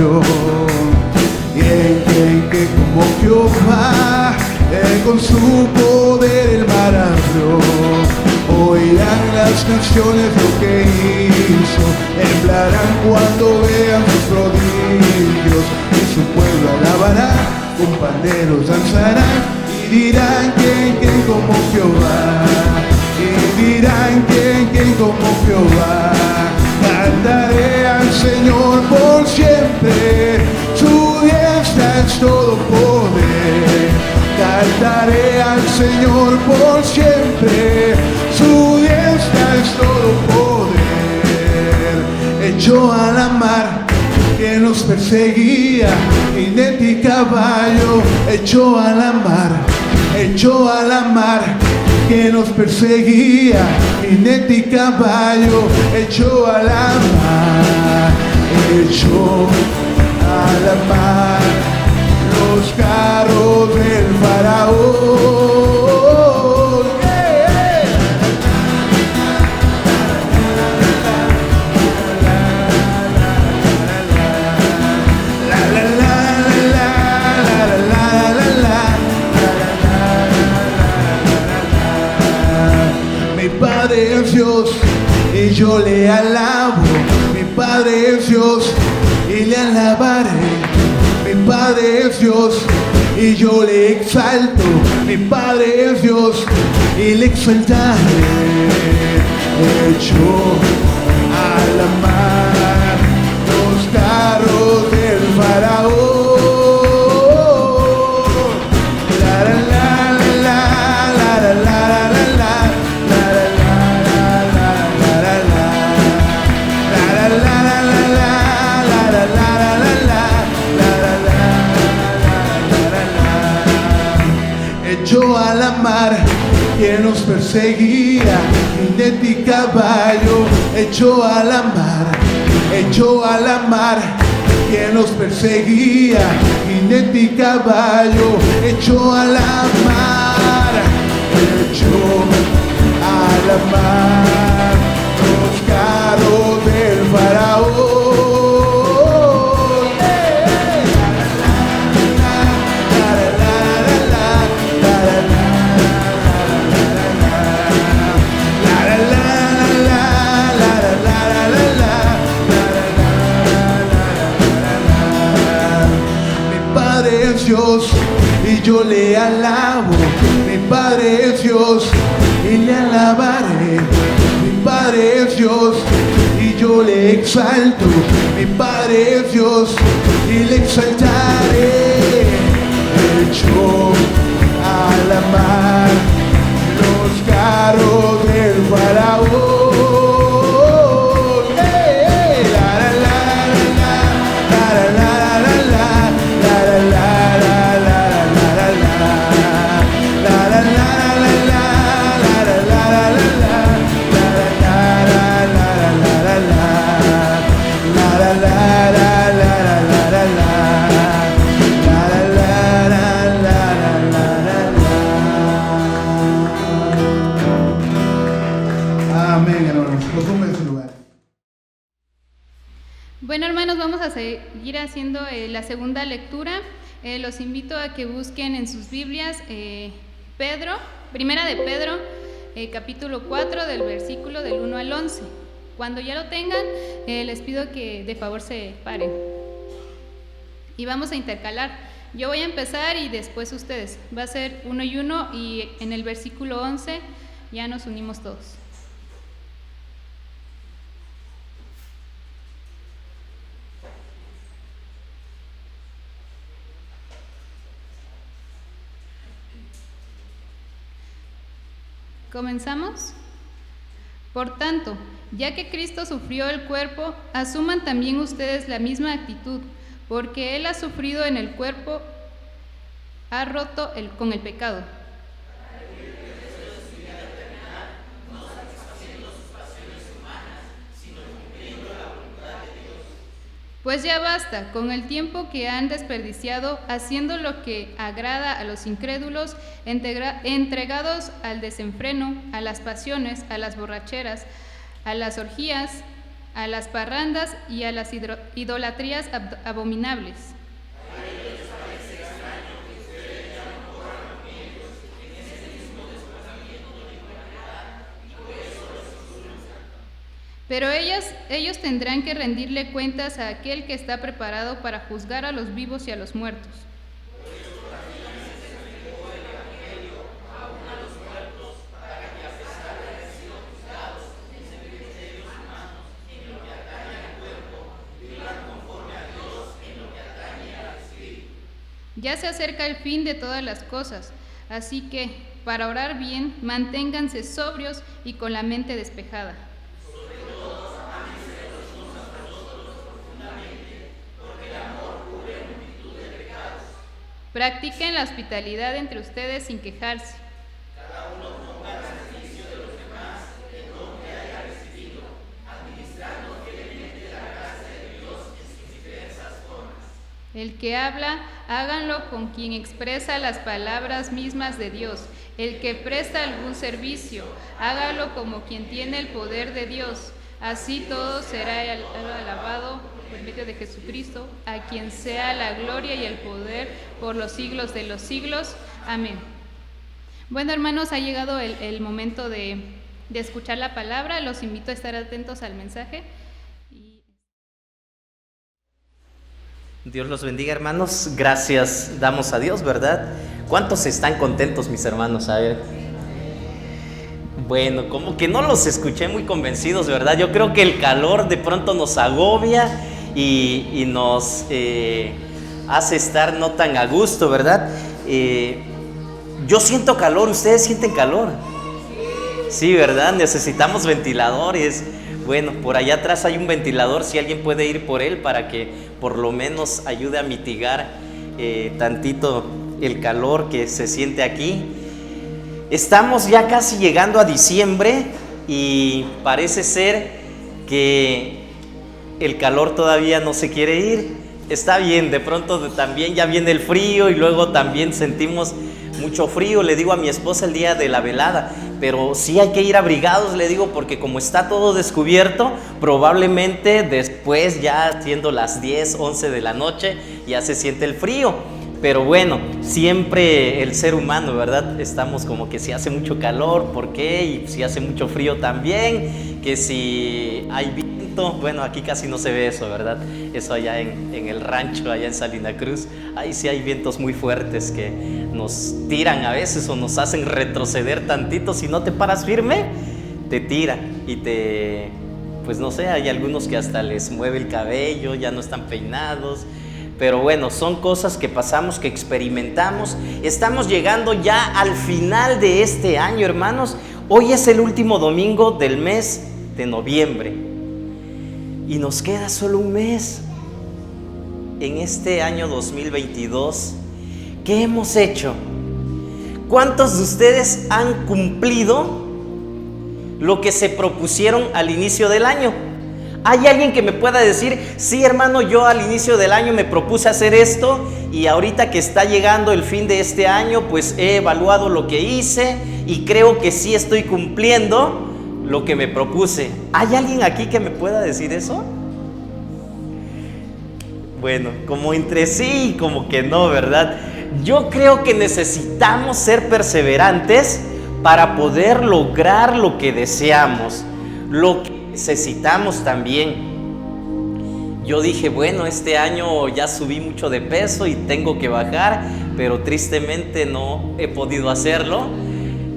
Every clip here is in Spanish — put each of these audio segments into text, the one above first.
salvación. ¿Quién como Jehová? Con su poder el mar abrió. Oirán las canciones lo que hizo, temblarán cuando vean sus prodigios, y su pueblo alabará, con panderos danzarán, y dirán ¿quién como Jehová? Y dirán ¿quién como Jehová? Cantaré al Señor por siempre, su diestra es todo poder. Cantaré al Señor por siempre, su diestra es todo poder. Echó a la mar que nos perseguía, jinete y caballo. Echó a la mar que nos perseguía, jinete y caballo. Echó a la mar, echó a la mar los carros del faraón. Mi Padre es Dios y yo le alabo. Mi Padre es Dios y le alabaré. Mi Padre es Dios y yo le exalto. Mi Padre es Dios y le exaltaré. Echó a la mar los carros del faraón. Echó a la mar quien nos perseguía, jinete y caballo. Echó a la mar quien nos perseguía, jinete y caballo. Echó a la mar, echó a la mar los carros del faraón. Dios y yo le alabo. Mi Padre es Dios y le alabaré. Mi Padre es Dios y yo le exalto. Mi Padre es Dios y le exaltaré. Echó a la mar los carros del faraón. Bueno, hermanos, vamos a seguir haciendo la segunda lectura. Los invito a que busquen en sus Biblias Primera de Pedro, capítulo 4, del versículo del 1 al 11. Cuando ya lo tengan, les pido que de favor se paren. Y vamos a intercalar. Yo voy a empezar y después ustedes. Va a ser uno y uno, y en el versículo 11 ya nos unimos todos. ¿Comenzamos? Por tanto, ya que Cristo sufrió el cuerpo, asuman también ustedes la misma actitud, porque Él ha sufrido en el cuerpo, ha roto con el pecado. Pues ya basta, con el tiempo que han desperdiciado haciendo lo que agrada a los incrédulos, entregados al desenfreno, a las pasiones, a las borracheras, a las orgías, a las parrandas y a las idolatrías abominables. Pero ellos tendrán que rendirle cuentas a aquel que está preparado para juzgar a los vivos y a los muertos. Ya se acerca el fin de todas las cosas, así que, para orar bien, manténganse sobrios y con la mente despejada. Practiquen la hospitalidad entre ustedes sin quejarse. Cada uno ponga al servicio de los demás el don que haya recibido, administrando fielmente la gracia de Dios en sus diversas formas. El que habla, háganlo con quien expresa las palabras mismas de Dios. El que presta algún servicio, hágalo como quien tiene el poder de Dios. Así todo será alabado por medio de Jesucristo, a quien sea la gloria y el poder por los siglos de los siglos. Amén. Bueno, hermanos, ha llegado el momento de escuchar la palabra. Los invito a estar atentos al mensaje. Dios los bendiga, hermanos. Gracias damos a Dios, ¿verdad? ¿Cuántos están contentos, mis hermanos? A ver. Bueno, como que no los escuché muy convencidos, ¿verdad? Yo creo que el calor de pronto nos agobia y nos hace estar no tan a gusto, ¿verdad? Yo siento calor, ¿ustedes sienten calor? Sí, ¿verdad? Necesitamos ventiladores. Bueno, por allá atrás hay un ventilador, si alguien puede ir por él para que por lo menos ayude a mitigar tantito el calor que se siente aquí. Estamos ya casi llegando a diciembre y parece ser que el calor todavía no se quiere ir. Está bien, de pronto también ya viene el frío y luego también sentimos mucho frío. Le digo a mi esposa el día de la velada, pero sí hay que ir abrigados, le digo, porque como está todo descubierto, probablemente después ya siendo las 10, 11 de la noche ya se siente el frío. Pero bueno, siempre el ser humano, ¿verdad? Estamos como que si hace mucho calor, ¿por qué? Y si hace mucho frío también, que si hay viento, bueno, aquí casi no se ve eso, ¿verdad? Eso allá en el rancho, allá en Salina Cruz, ahí sí hay vientos muy fuertes que nos tiran a veces o nos hacen retroceder tantito. Si no te paras firme, te tira y pues no sé, hay algunos que hasta les mueve el cabello, ya no están peinados. Pero bueno, son cosas que pasamos, que experimentamos. Estamos llegando ya al final de este año, hermanos. Hoy es el último domingo del mes de noviembre. Y nos queda solo un mes en este año 2022. ¿Qué hemos hecho? ¿Cuántos de ustedes han cumplido lo que se propusieron al inicio del año? ¿Hay alguien que me pueda decir, sí, hermano, yo al inicio del año me propuse hacer esto y ahorita que está llegando el fin de este año, pues he evaluado lo que hice y creo que sí estoy cumpliendo lo que me propuse? ¿Hay alguien aquí que me pueda decir eso? Bueno, como entre sí y como que no, ¿verdad? Yo creo que necesitamos ser perseverantes para poder lograr lo que deseamos, lo que necesitamos también. Yo dije, bueno, este año ya subí mucho de peso y tengo que bajar, pero tristemente no he podido hacerlo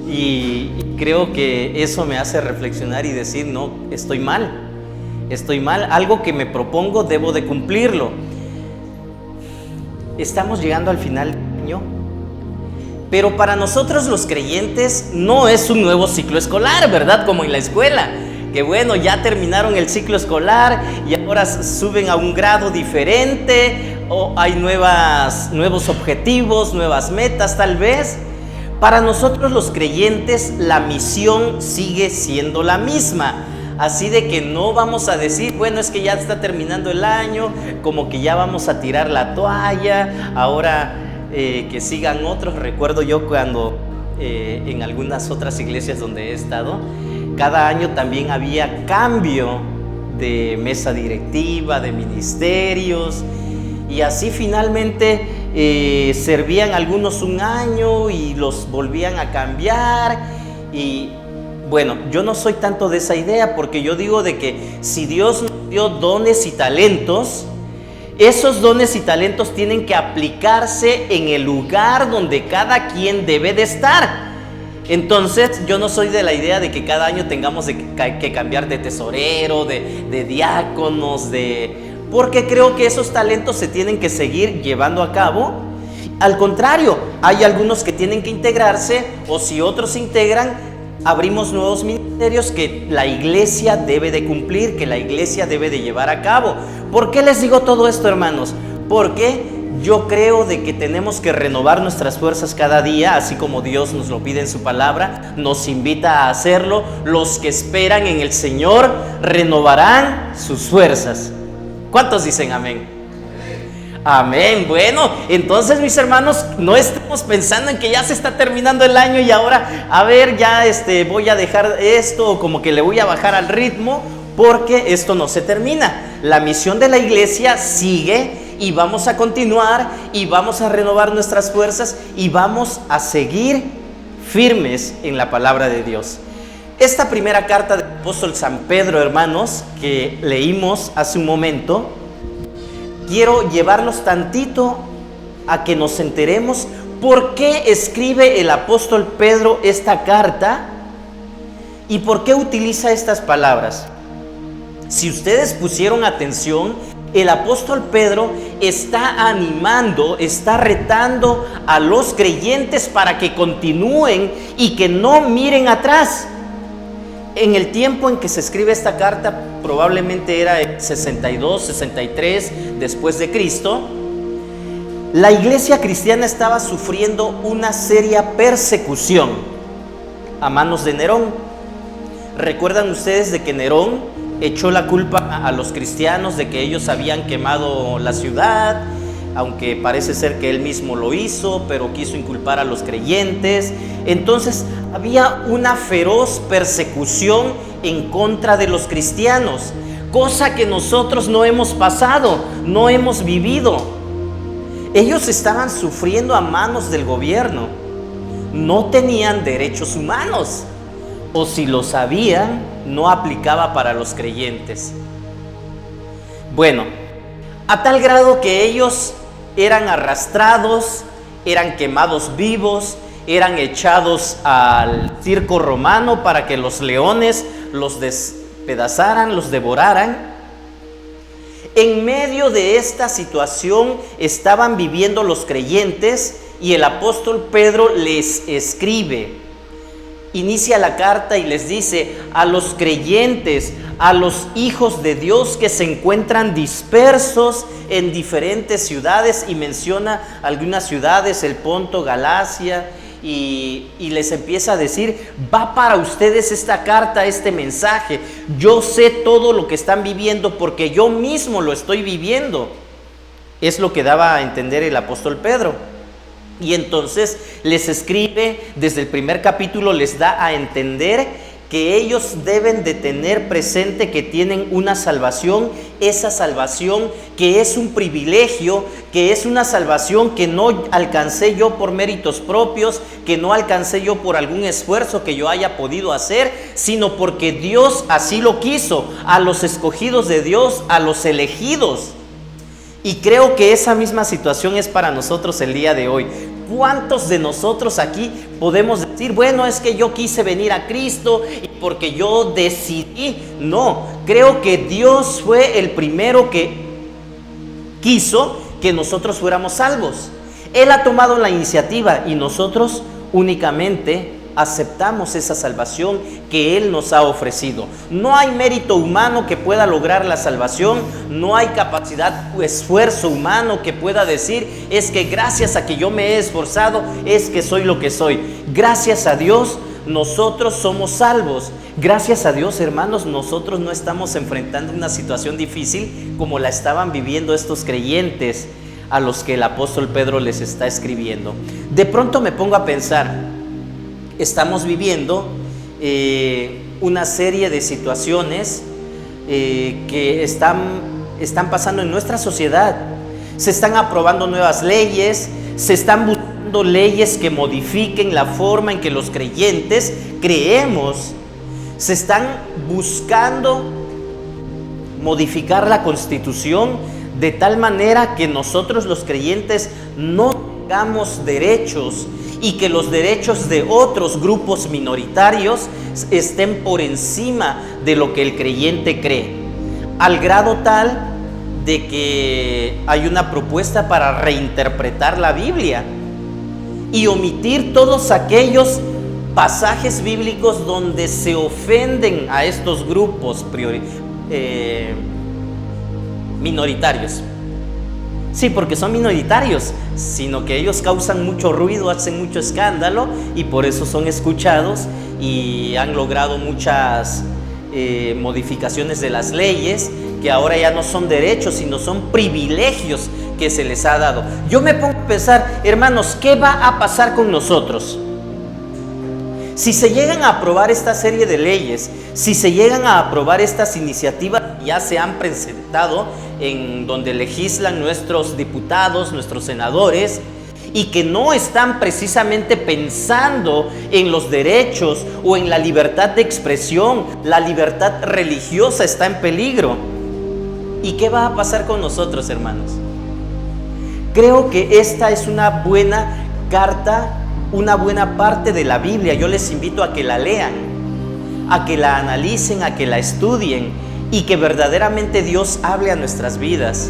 y creo que eso me hace reflexionar y decir, no, estoy mal, algo que me propongo debo de cumplirlo. Estamos llegando al final del año, pero para nosotros los creyentes no es un nuevo ciclo escolar, ¿verdad? Como en la escuela, que bueno, ya terminaron el ciclo escolar y ahora suben a un grado diferente o hay nuevos objetivos, nuevas metas tal vez. Para nosotros los creyentes la misión sigue siendo la misma. Así de que no vamos a decir, bueno, es que ya está terminando el año, como que ya vamos a tirar la toalla, ahora que sigan otros. Recuerdo yo cuando en algunas otras iglesias donde he estado, cada año también había cambio de mesa directiva, de ministerios, y así finalmente servían algunos un año y los volvían a cambiar. Y bueno, yo no soy tanto de esa idea, porque yo digo de que si Dios nos dio dones y talentos, esos dones y talentos tienen que aplicarse en el lugar donde cada quien debe de estar. Entonces yo no soy de la idea de que cada año tengamos que cambiar de tesorero, de diáconos, porque creo que esos talentos se tienen que seguir llevando a cabo. Al contrario, hay algunos que tienen que integrarse, o si otros se integran, abrimos nuevos ministerios que la iglesia debe de cumplir, que la iglesia debe de llevar a cabo. ¿Por qué les digo todo esto, hermanos? Porque yo creo de que tenemos que renovar nuestras fuerzas cada día, así como Dios nos lo pide en su palabra, nos invita a hacerlo. Los que esperan en el Señor renovarán sus fuerzas. ¿Cuántos dicen amén? Amén. Bueno, entonces, mis hermanos, no estemos pensando en que ya se está terminando el año y ahora, a ver, ya voy a dejar esto, o como que le voy a bajar al ritmo, porque esto no se termina. La misión de la iglesia sigue, y vamos a continuar, y vamos a renovar nuestras fuerzas, y vamos a seguir firmes en la palabra de Dios. Esta primera carta del apóstol San Pedro, hermanos, que leímos hace un momento, quiero llevarnos tantito a que nos enteremos por qué escribe el apóstol Pedro esta carta y por qué utiliza estas palabras. Si ustedes pusieron atención, el apóstol Pedro está animando, está retando a los creyentes para que continúen y que no miren atrás. En el tiempo en que se escribe esta carta, probablemente era 62, 63 después de Cristo, la iglesia cristiana estaba sufriendo una seria persecución a manos de Nerón. ¿Recuerdan ustedes de que Nerón echó la culpa a los cristianos de que ellos habían quemado la ciudad? Aunque parece ser que él mismo lo hizo, pero quiso inculpar a los creyentes. Entonces había una feroz persecución en contra de los cristianos, cosa que nosotros no hemos pasado, no hemos vivido. Ellos estaban sufriendo a manos del gobierno, no tenían derechos humanos, o si lo sabían, no aplicaba para los creyentes. Bueno, a tal grado que ellos eran arrastrados, eran quemados vivos, eran echados al circo romano para que los leones los despedazaran, los devoraran. En medio de esta situación estaban viviendo los creyentes, y el apóstol Pedro les escribe. Inicia la carta y les dice a los creyentes, a los hijos de Dios que se encuentran dispersos en diferentes ciudades, y menciona algunas ciudades, el Ponto, Galacia, y les empieza a decir: va para ustedes esta carta, este mensaje. Yo sé todo lo que están viviendo porque yo mismo lo estoy viviendo. Es lo que daba a entender el apóstol Pedro. Y entonces les escribe, desde el primer capítulo les da a entender que ellos deben de tener presente que tienen una salvación, esa salvación que es un privilegio, que es una salvación que no alcancé yo por méritos propios, que no alcancé yo por algún esfuerzo que yo haya podido hacer, sino porque Dios así lo quiso, a los escogidos de Dios, a los elegidos. Y creo que esa misma situación es para nosotros el día de hoy. ¿Cuántos de nosotros aquí podemos decir: bueno, es que yo quise venir a Cristo y porque yo decidí? No, creo que Dios fue el primero que quiso que nosotros fuéramos salvos. Él ha tomado la iniciativa y nosotros únicamente aceptamos esa salvación que Él nos ha ofrecido. No hay mérito humano que pueda lograr la salvación, no hay capacidad o esfuerzo humano que pueda decir: es que gracias a que yo me he esforzado es que soy lo que soy. Gracias a Dios nosotros somos salvos. Gracias a Dios, hermanos, nosotros no estamos enfrentando una situación difícil como la estaban viviendo estos creyentes a los que el apóstol Pedro les está escribiendo. De pronto me pongo a pensar, estamos viviendo una serie de situaciones que están pasando en nuestra sociedad. Se están aprobando nuevas leyes, se están buscando leyes que modifiquen la forma en que los creyentes creemos. Se están buscando modificar la Constitución de tal manera que nosotros los creyentes no tengamos derechos y que los derechos de otros grupos minoritarios estén por encima de lo que el creyente cree, al grado tal de que hay una propuesta para reinterpretar la Biblia y omitir todos aquellos pasajes bíblicos donde se ofenden a estos grupos minoritarios. Sí, porque son minoritarios, sino que ellos causan mucho ruido, hacen mucho escándalo y por eso son escuchados y han logrado muchas modificaciones de las leyes que ahora ya no son derechos, sino son privilegios que se les ha dado. Yo me pongo a pensar, hermanos, ¿qué va a pasar con nosotros? Si se llegan a aprobar esta serie de leyes, si se llegan a aprobar estas iniciativas que ya se han presentado en donde legislan nuestros diputados, nuestros senadores, y que no están precisamente pensando en los derechos o en la libertad de expresión, la libertad religiosa está en peligro. ¿Y qué va a pasar con nosotros, hermanos? Creo que esta es una buena carta, una buena parte de la Biblia. Yo les invito a que la lean, a que la analicen, a que la estudien y que verdaderamente Dios hable a nuestras vidas.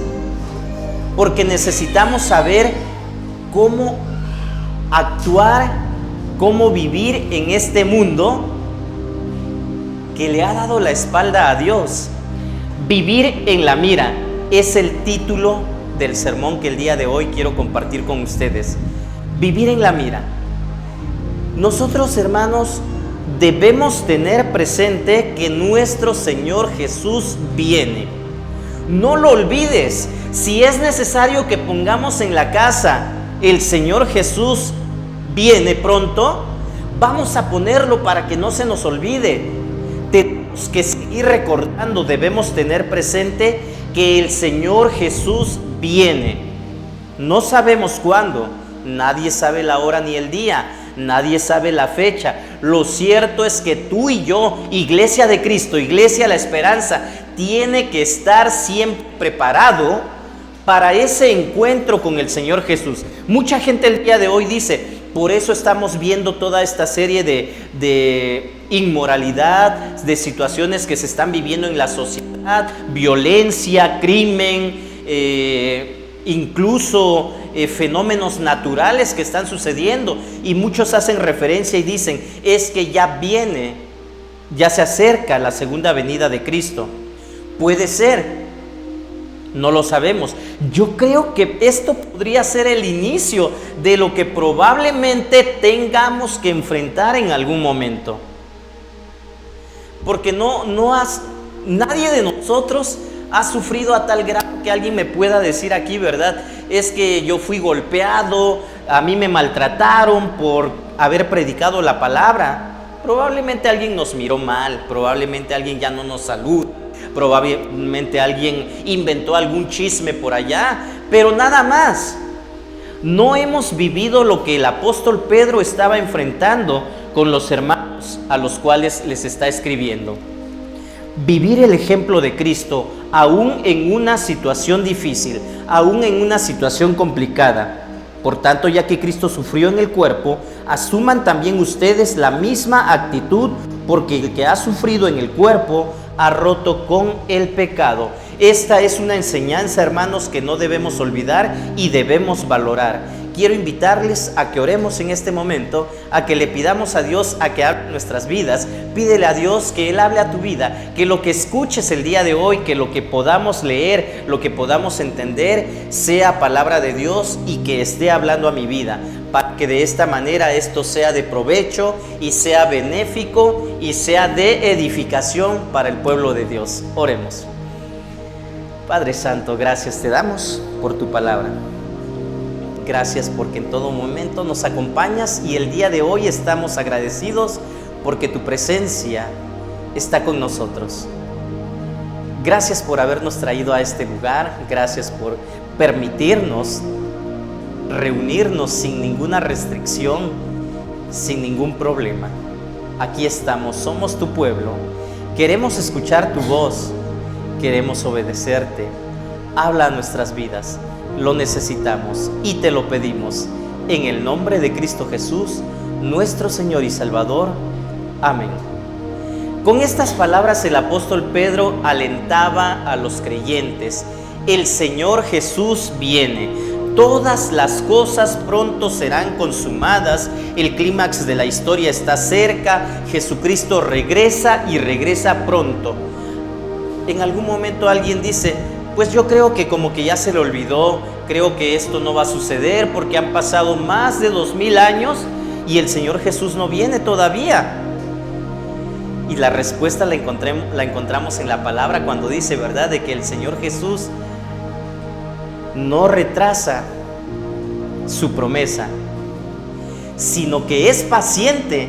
Porque necesitamos saber cómo actuar, cómo vivir en este mundo que le ha dado la espalda a Dios. Vivir en la mira es el título del sermón que el día de hoy quiero compartir con ustedes. Vivir en la mira. Nosotros, hermanos, debemos tener presente que nuestro Señor Jesús viene. No lo olvides. Si es necesario que pongamos en la casa el Señor Jesús viene pronto, vamos a ponerlo para que no se nos olvide. Tenemos que seguir recordando, debemos tener presente que el Señor Jesús viene. No sabemos cuándo, nadie sabe la hora ni el día, nadie sabe la fecha. Lo cierto es que tú y yo, Iglesia de Cristo, Iglesia La Esperanza, tiene que estar siempre preparado para ese encuentro con el Señor Jesús. Mucha gente el día de hoy dice, por eso estamos viendo toda esta serie de inmoralidad, de situaciones que se están viviendo en la sociedad, violencia, crimen, incluso fenómenos naturales que están sucediendo. Y muchos hacen referencia y dicen, es que ya viene, ya se acerca la segunda venida de Cristo. Puede ser. No lo sabemos. Yo creo que esto podría ser el inicio de lo que probablemente tengamos que enfrentar en algún momento. Porque nadie de nosotros ha sufrido a tal grado que alguien me pueda decir aquí, ¿verdad? Es que yo fui golpeado, a mí me maltrataron por haber predicado la palabra. Probablemente alguien nos miró mal, probablemente alguien ya no nos saluda. Probablemente alguien inventó algún chisme por allá, pero nada más. No hemos vivido lo que el apóstol Pedro estaba enfrentando con los hermanos a los cuales les está escribiendo. Vivir el ejemplo de Cristo, aún en una situación difícil, aún en una situación complicada. Por tanto, ya que Cristo sufrió en el cuerpo, asuman también ustedes la misma actitud, porque el que ha sufrido en el cuerpo ha roto con el pecado. Esta es una enseñanza, hermanos, que no debemos olvidar y debemos valorar. Quiero invitarles a que oremos en este momento, a que le pidamos a Dios a que hable en nuestras vidas. Pídele a Dios que Él hable a tu vida, que lo que escuches el día de hoy, que lo que podamos leer, lo que podamos entender, sea palabra de Dios y que esté hablando a mi vida, para que de esta manera esto sea de provecho y sea benéfico y sea de edificación para el pueblo de Dios. Oremos. Padre Santo, gracias te damos por tu palabra. Gracias porque en todo momento nos acompañas y el día de hoy estamos agradecidos porque tu presencia está con nosotros. Gracias por habernos traído a este lugar, gracias por permitirnos reunirnos sin ninguna restricción, sin ningún problema. Aquí estamos, somos tu pueblo, queremos escuchar tu voz, queremos obedecerte. Habla a nuestras vidas, lo necesitamos y te lo pedimos en el nombre de Cristo Jesús, nuestro Señor y Salvador. Amén. Con estas palabras el apóstol Pedro alentaba a los creyentes: el Señor Jesús viene, todas las cosas pronto serán consumadas, el clímax de la historia está cerca, Jesucristo regresa y regresa pronto. En algún momento alguien dice: pues yo creo que como que ya se le olvidó, creo que esto no va a suceder porque han pasado más de 2000 años y el Señor Jesús no viene todavía. Y la respuesta la encontramos en la palabra cuando dice, ¿verdad?, de que el Señor Jesús no retrasa su promesa, sino que es paciente,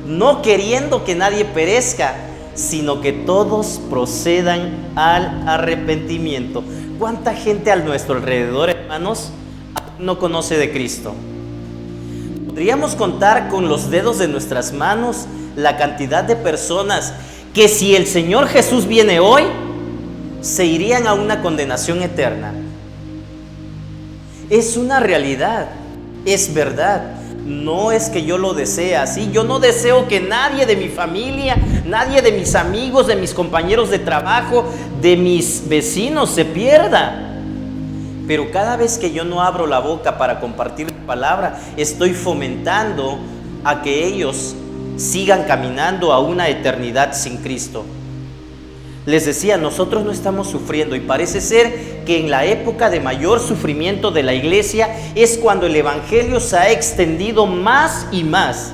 no queriendo que nadie perezca, sino que todos procedan al arrepentimiento. ¿Cuánta gente a nuestro alrededor, hermanos, no conoce de Cristo? Podríamos contar con los dedos de nuestras manos la cantidad de personas que, si el Señor Jesús viene hoy, se irían a una condenación eterna. Es una realidad, es verdad. No es que yo lo desee así. Yo no deseo que nadie de mi familia, nadie de mis amigos, de mis compañeros de trabajo, de mis vecinos se pierda. Pero cada vez que yo no abro la boca para compartir la palabra, estoy fomentando a que ellos sigan caminando a una eternidad sin Cristo. Les decía, nosotros no estamos sufriendo, y parece ser que en la época de mayor sufrimiento de la iglesia es cuando el evangelio se ha extendido más y más.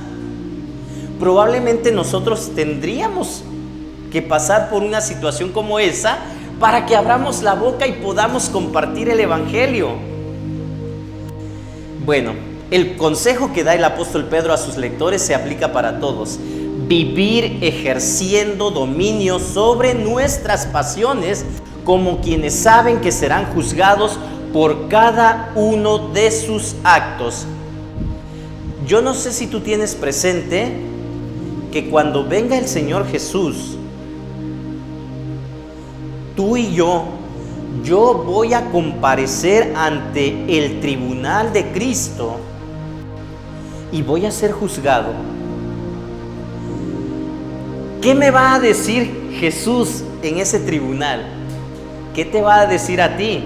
Probablemente nosotros tendríamos que pasar por una situación como esa para que abramos la boca y podamos compartir el evangelio. Bueno, el consejo que da el apóstol Pedro a sus lectores se aplica para todos: vivir ejerciendo dominio sobre nuestras pasiones, como quienes saben que serán juzgados por cada uno de sus actos. Yo no sé si tú tienes presente que cuando venga el Señor Jesús, tú y yo voy a comparecer ante el tribunal de Cristo y voy a ser juzgado. ¿Qué me va a decir Jesús en ese tribunal? ¿Qué te va a decir a ti?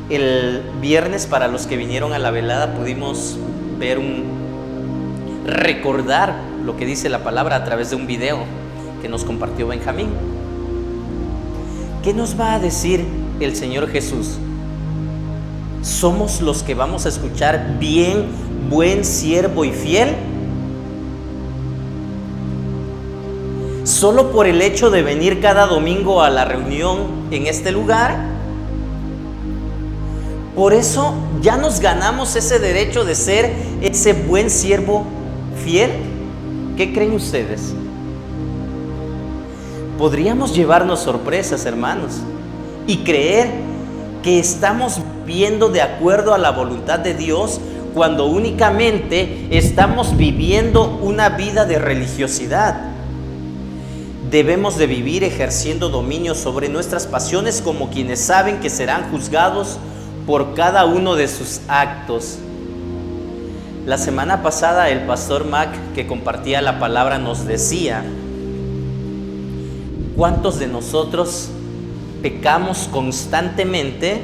El viernes, para los que vinieron a la velada, pudimos ver recordar lo que dice la palabra a través de un video que nos compartió Benjamín. ¿Qué nos va a decir el Señor Jesús? ¿Somos los que vamos a escuchar bien, buen siervo y fiel? ¿Solo por el hecho de venir cada domingo a la reunión en este lugar? Por eso ya nos ganamos ese derecho de ser ese buen siervo fiel. ¿Qué creen ustedes? Podríamos llevarnos sorpresas, hermanos, y creer que estamos viviendo de acuerdo a la voluntad de Dios, cuando únicamente estamos viviendo una vida de religiosidad. Debemos de vivir ejerciendo dominio sobre nuestras pasiones, como quienes saben que serán juzgados por cada uno de sus actos. La semana pasada el pastor Mac, que compartía la palabra, nos decía: ¿cuántos de nosotros pecamos constantemente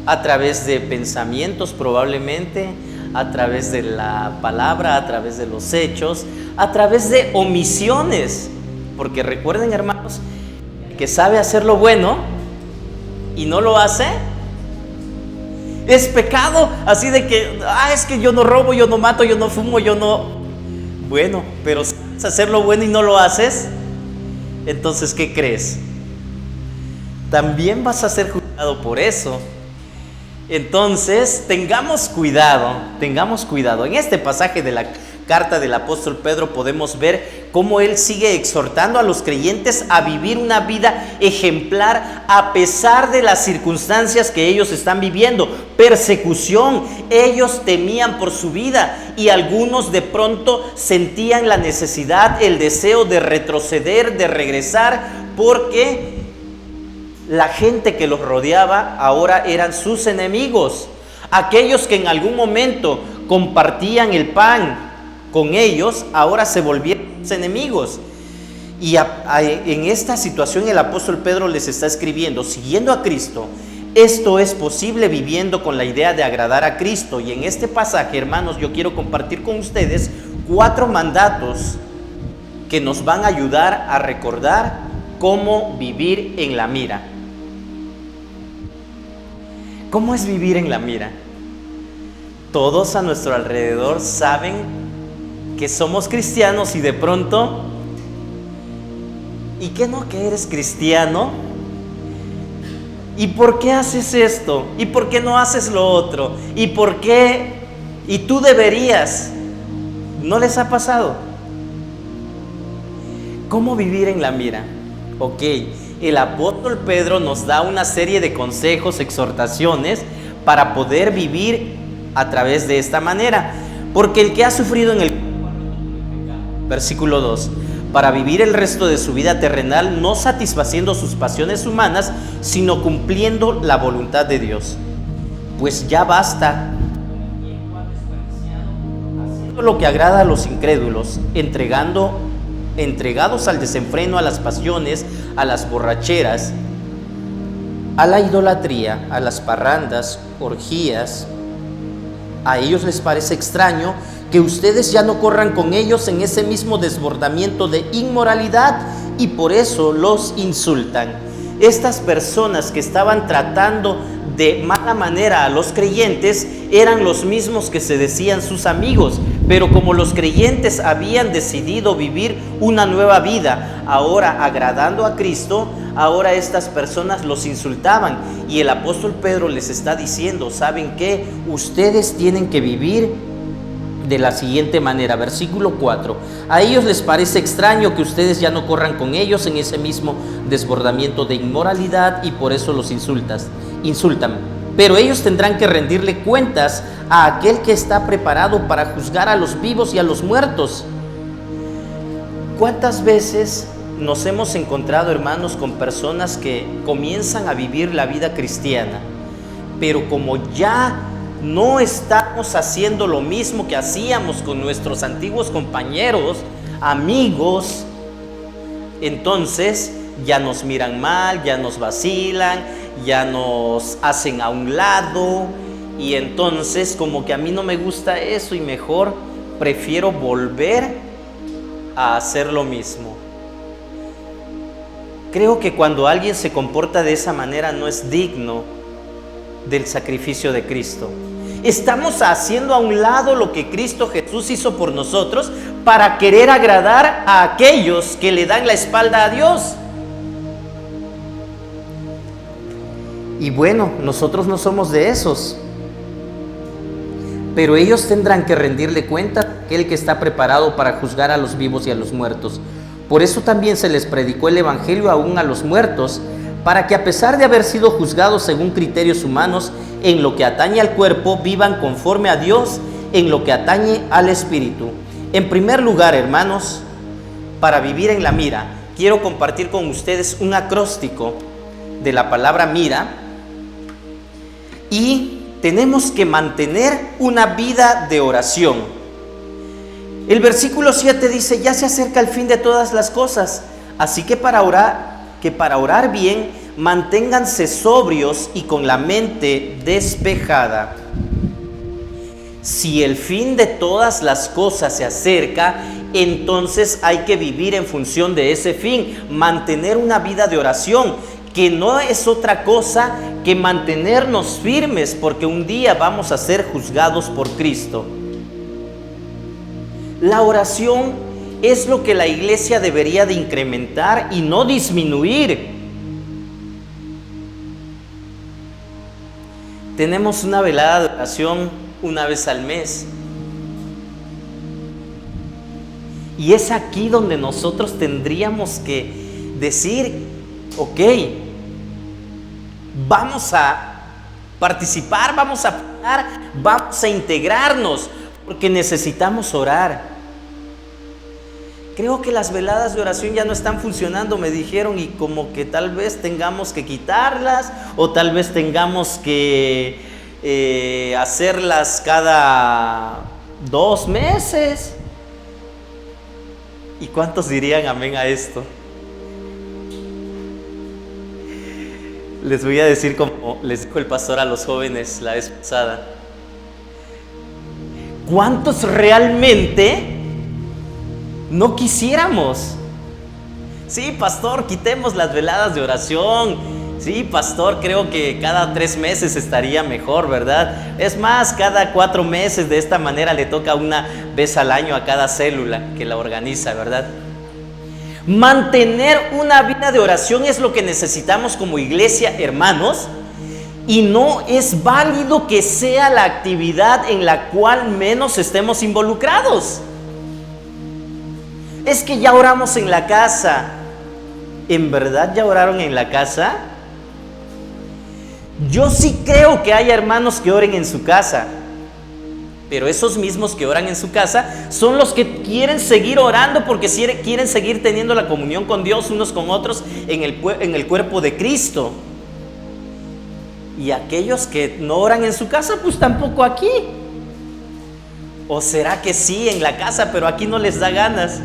a través de pensamientos, probablemente, a través de la palabra, a través de los hechos, a través de omisiones? Porque recuerden, hermanos, que sabe hacer lo bueno y no lo hace, es pecado. Así de que, es que yo no robo, yo no mato, yo no fumo, yo no... Bueno, pero si sabes hacer lo bueno y no lo haces, entonces, ¿qué crees? También vas a ser juzgado por eso. Entonces, tengamos cuidado. En este pasaje de la carta del apóstol Pedro podemos ver cómo él sigue exhortando a los creyentes a vivir una vida ejemplar a pesar de las circunstancias que ellos están viviendo. Persecución, ellos temían por su vida y algunos de pronto sentían la necesidad, el deseo de retroceder, de regresar, porque la gente que los rodeaba ahora eran sus enemigos. Aquellos que en algún momento compartían el pan con ellos, ahora se volvieron sus enemigos. Y en esta situación el apóstol Pedro les está escribiendo: siguiendo a Cristo, esto es posible viviendo con la idea de agradar a Cristo. Y en este pasaje, hermanos, yo quiero compartir con ustedes 4 mandatos que nos van a ayudar a recordar cómo vivir en la mira. ¿Cómo es vivir en la mira? Todos a nuestro alrededor saben que somos cristianos y de pronto, ¿y qué no que eres cristiano? ¿Y por qué haces esto? ¿Y por qué no haces lo otro? ¿Y por qué? ¿Y tú deberías? ¿No les ha pasado? ¿Cómo vivir en la mira? Ok, el apóstol Pedro nos da una serie de consejos, exhortaciones para poder vivir a través de esta manera. Porque el que ha sufrido en el versículo 2, para vivir el resto de su vida terrenal no satisfaciendo sus pasiones humanas, sino cumpliendo la voluntad de Dios. Pues ya basta, haciendo lo que agrada a los incrédulos, entregados al desenfreno, a las pasiones, a las borracheras, a la idolatría, a las parrandas, orgías. A ellos les parece extraño que ustedes ya no corran con ellos en ese mismo desbordamiento de inmoralidad y por eso los insultan. Estas personas que estaban tratando de mala manera a los creyentes eran los mismos que se decían sus amigos, pero como los creyentes habían decidido vivir una nueva vida, ahora agradando a Cristo, ahora estas personas los insultaban. Y el apóstol Pedro les está diciendo: ¿saben qué? Ustedes tienen que vivir de la siguiente manera. Versículo 4. A ellos les parece extraño que ustedes ya no corran con ellos en ese mismo desbordamiento de inmoralidad y por eso los insultan. Pero ellos tendrán que rendirle cuentas a aquel que está preparado para juzgar a los vivos y a los muertos. ¿Cuántas veces nos hemos encontrado, hermanos, con personas que comienzan a vivir la vida cristiana, pero como ya no estamos haciendo lo mismo que hacíamos con nuestros antiguos compañeros, amigos, entonces ya nos miran mal, ya nos vacilan, ya nos hacen a un lado, y entonces como que a mí no me gusta eso y mejor prefiero volver a hacer lo mismo? Creo que cuando alguien se comporta de esa manera no es digno del sacrificio de Cristo. Estamos haciendo a un lado lo que Cristo Jesús hizo por nosotros para querer agradar a aquellos que le dan la espalda a Dios. Y bueno, nosotros no somos de esos, pero ellos tendrán que rendirle cuenta a aquel que está preparado para juzgar a los vivos y a los muertos. Por eso también se les predicó el evangelio aún a los muertos, para que a pesar de haber sido juzgados según criterios humanos, en lo que atañe al cuerpo, vivan conforme a Dios en lo que atañe al espíritu. En primer lugar, hermanos, para vivir en la mira, quiero compartir con ustedes un acróstico de la palabra mira, y tenemos que mantener una vida de oración. El versículo 7 dice: ya se acerca el fin de todas las cosas, así que para orar bien, manténganse sobrios y con la mente despejada. Si el fin de todas las cosas se acerca, entonces hay que vivir en función de ese fin, mantener una vida de oración, que no es otra cosa que mantenernos firmes, porque un día vamos a ser juzgados por Cristo. La oración es lo que la iglesia debería de incrementar y no disminuir. Tenemos una velada de oración una vez al mes. Y es aquí donde nosotros tendríamos que decir, ok, vamos a participar, vamos a apoyar, vamos a integrarnos, porque necesitamos orar. Creo que las veladas de oración ya no están funcionando, me dijeron, y como que tal vez tengamos que quitarlas, o tal vez tengamos que hacerlas cada 2 meses. ¿Y cuántos dirían amén a esto? Les voy a decir como les dijo el pastor a los jóvenes la vez pasada. ¿Cuántos realmente no quisiéramos? Sí, pastor, quitemos las veladas de oración. Sí, pastor, creo que cada 3 meses estaría mejor, ¿verdad? Es más, cada 4 meses, de esta manera le toca una vez al año a cada célula que la organiza, ¿verdad? Mantener una vida de oración es lo que necesitamos como iglesia, hermanos, y no es válido que sea la actividad en la cual menos estemos involucrados. Es que ya oramos en la casa. ¿En verdad ya oraron en la casa? Yo sí creo que hay hermanos que oren en su casa, pero esos mismos que oran en su casa son los que quieren seguir orando porque quieren seguir teniendo la comunión con Dios unos con otros en el cuerpo de Cristo. Y aquellos que no oran en su casa, pues tampoco aquí. ¿O será que sí en la casa, pero aquí no les da ganas?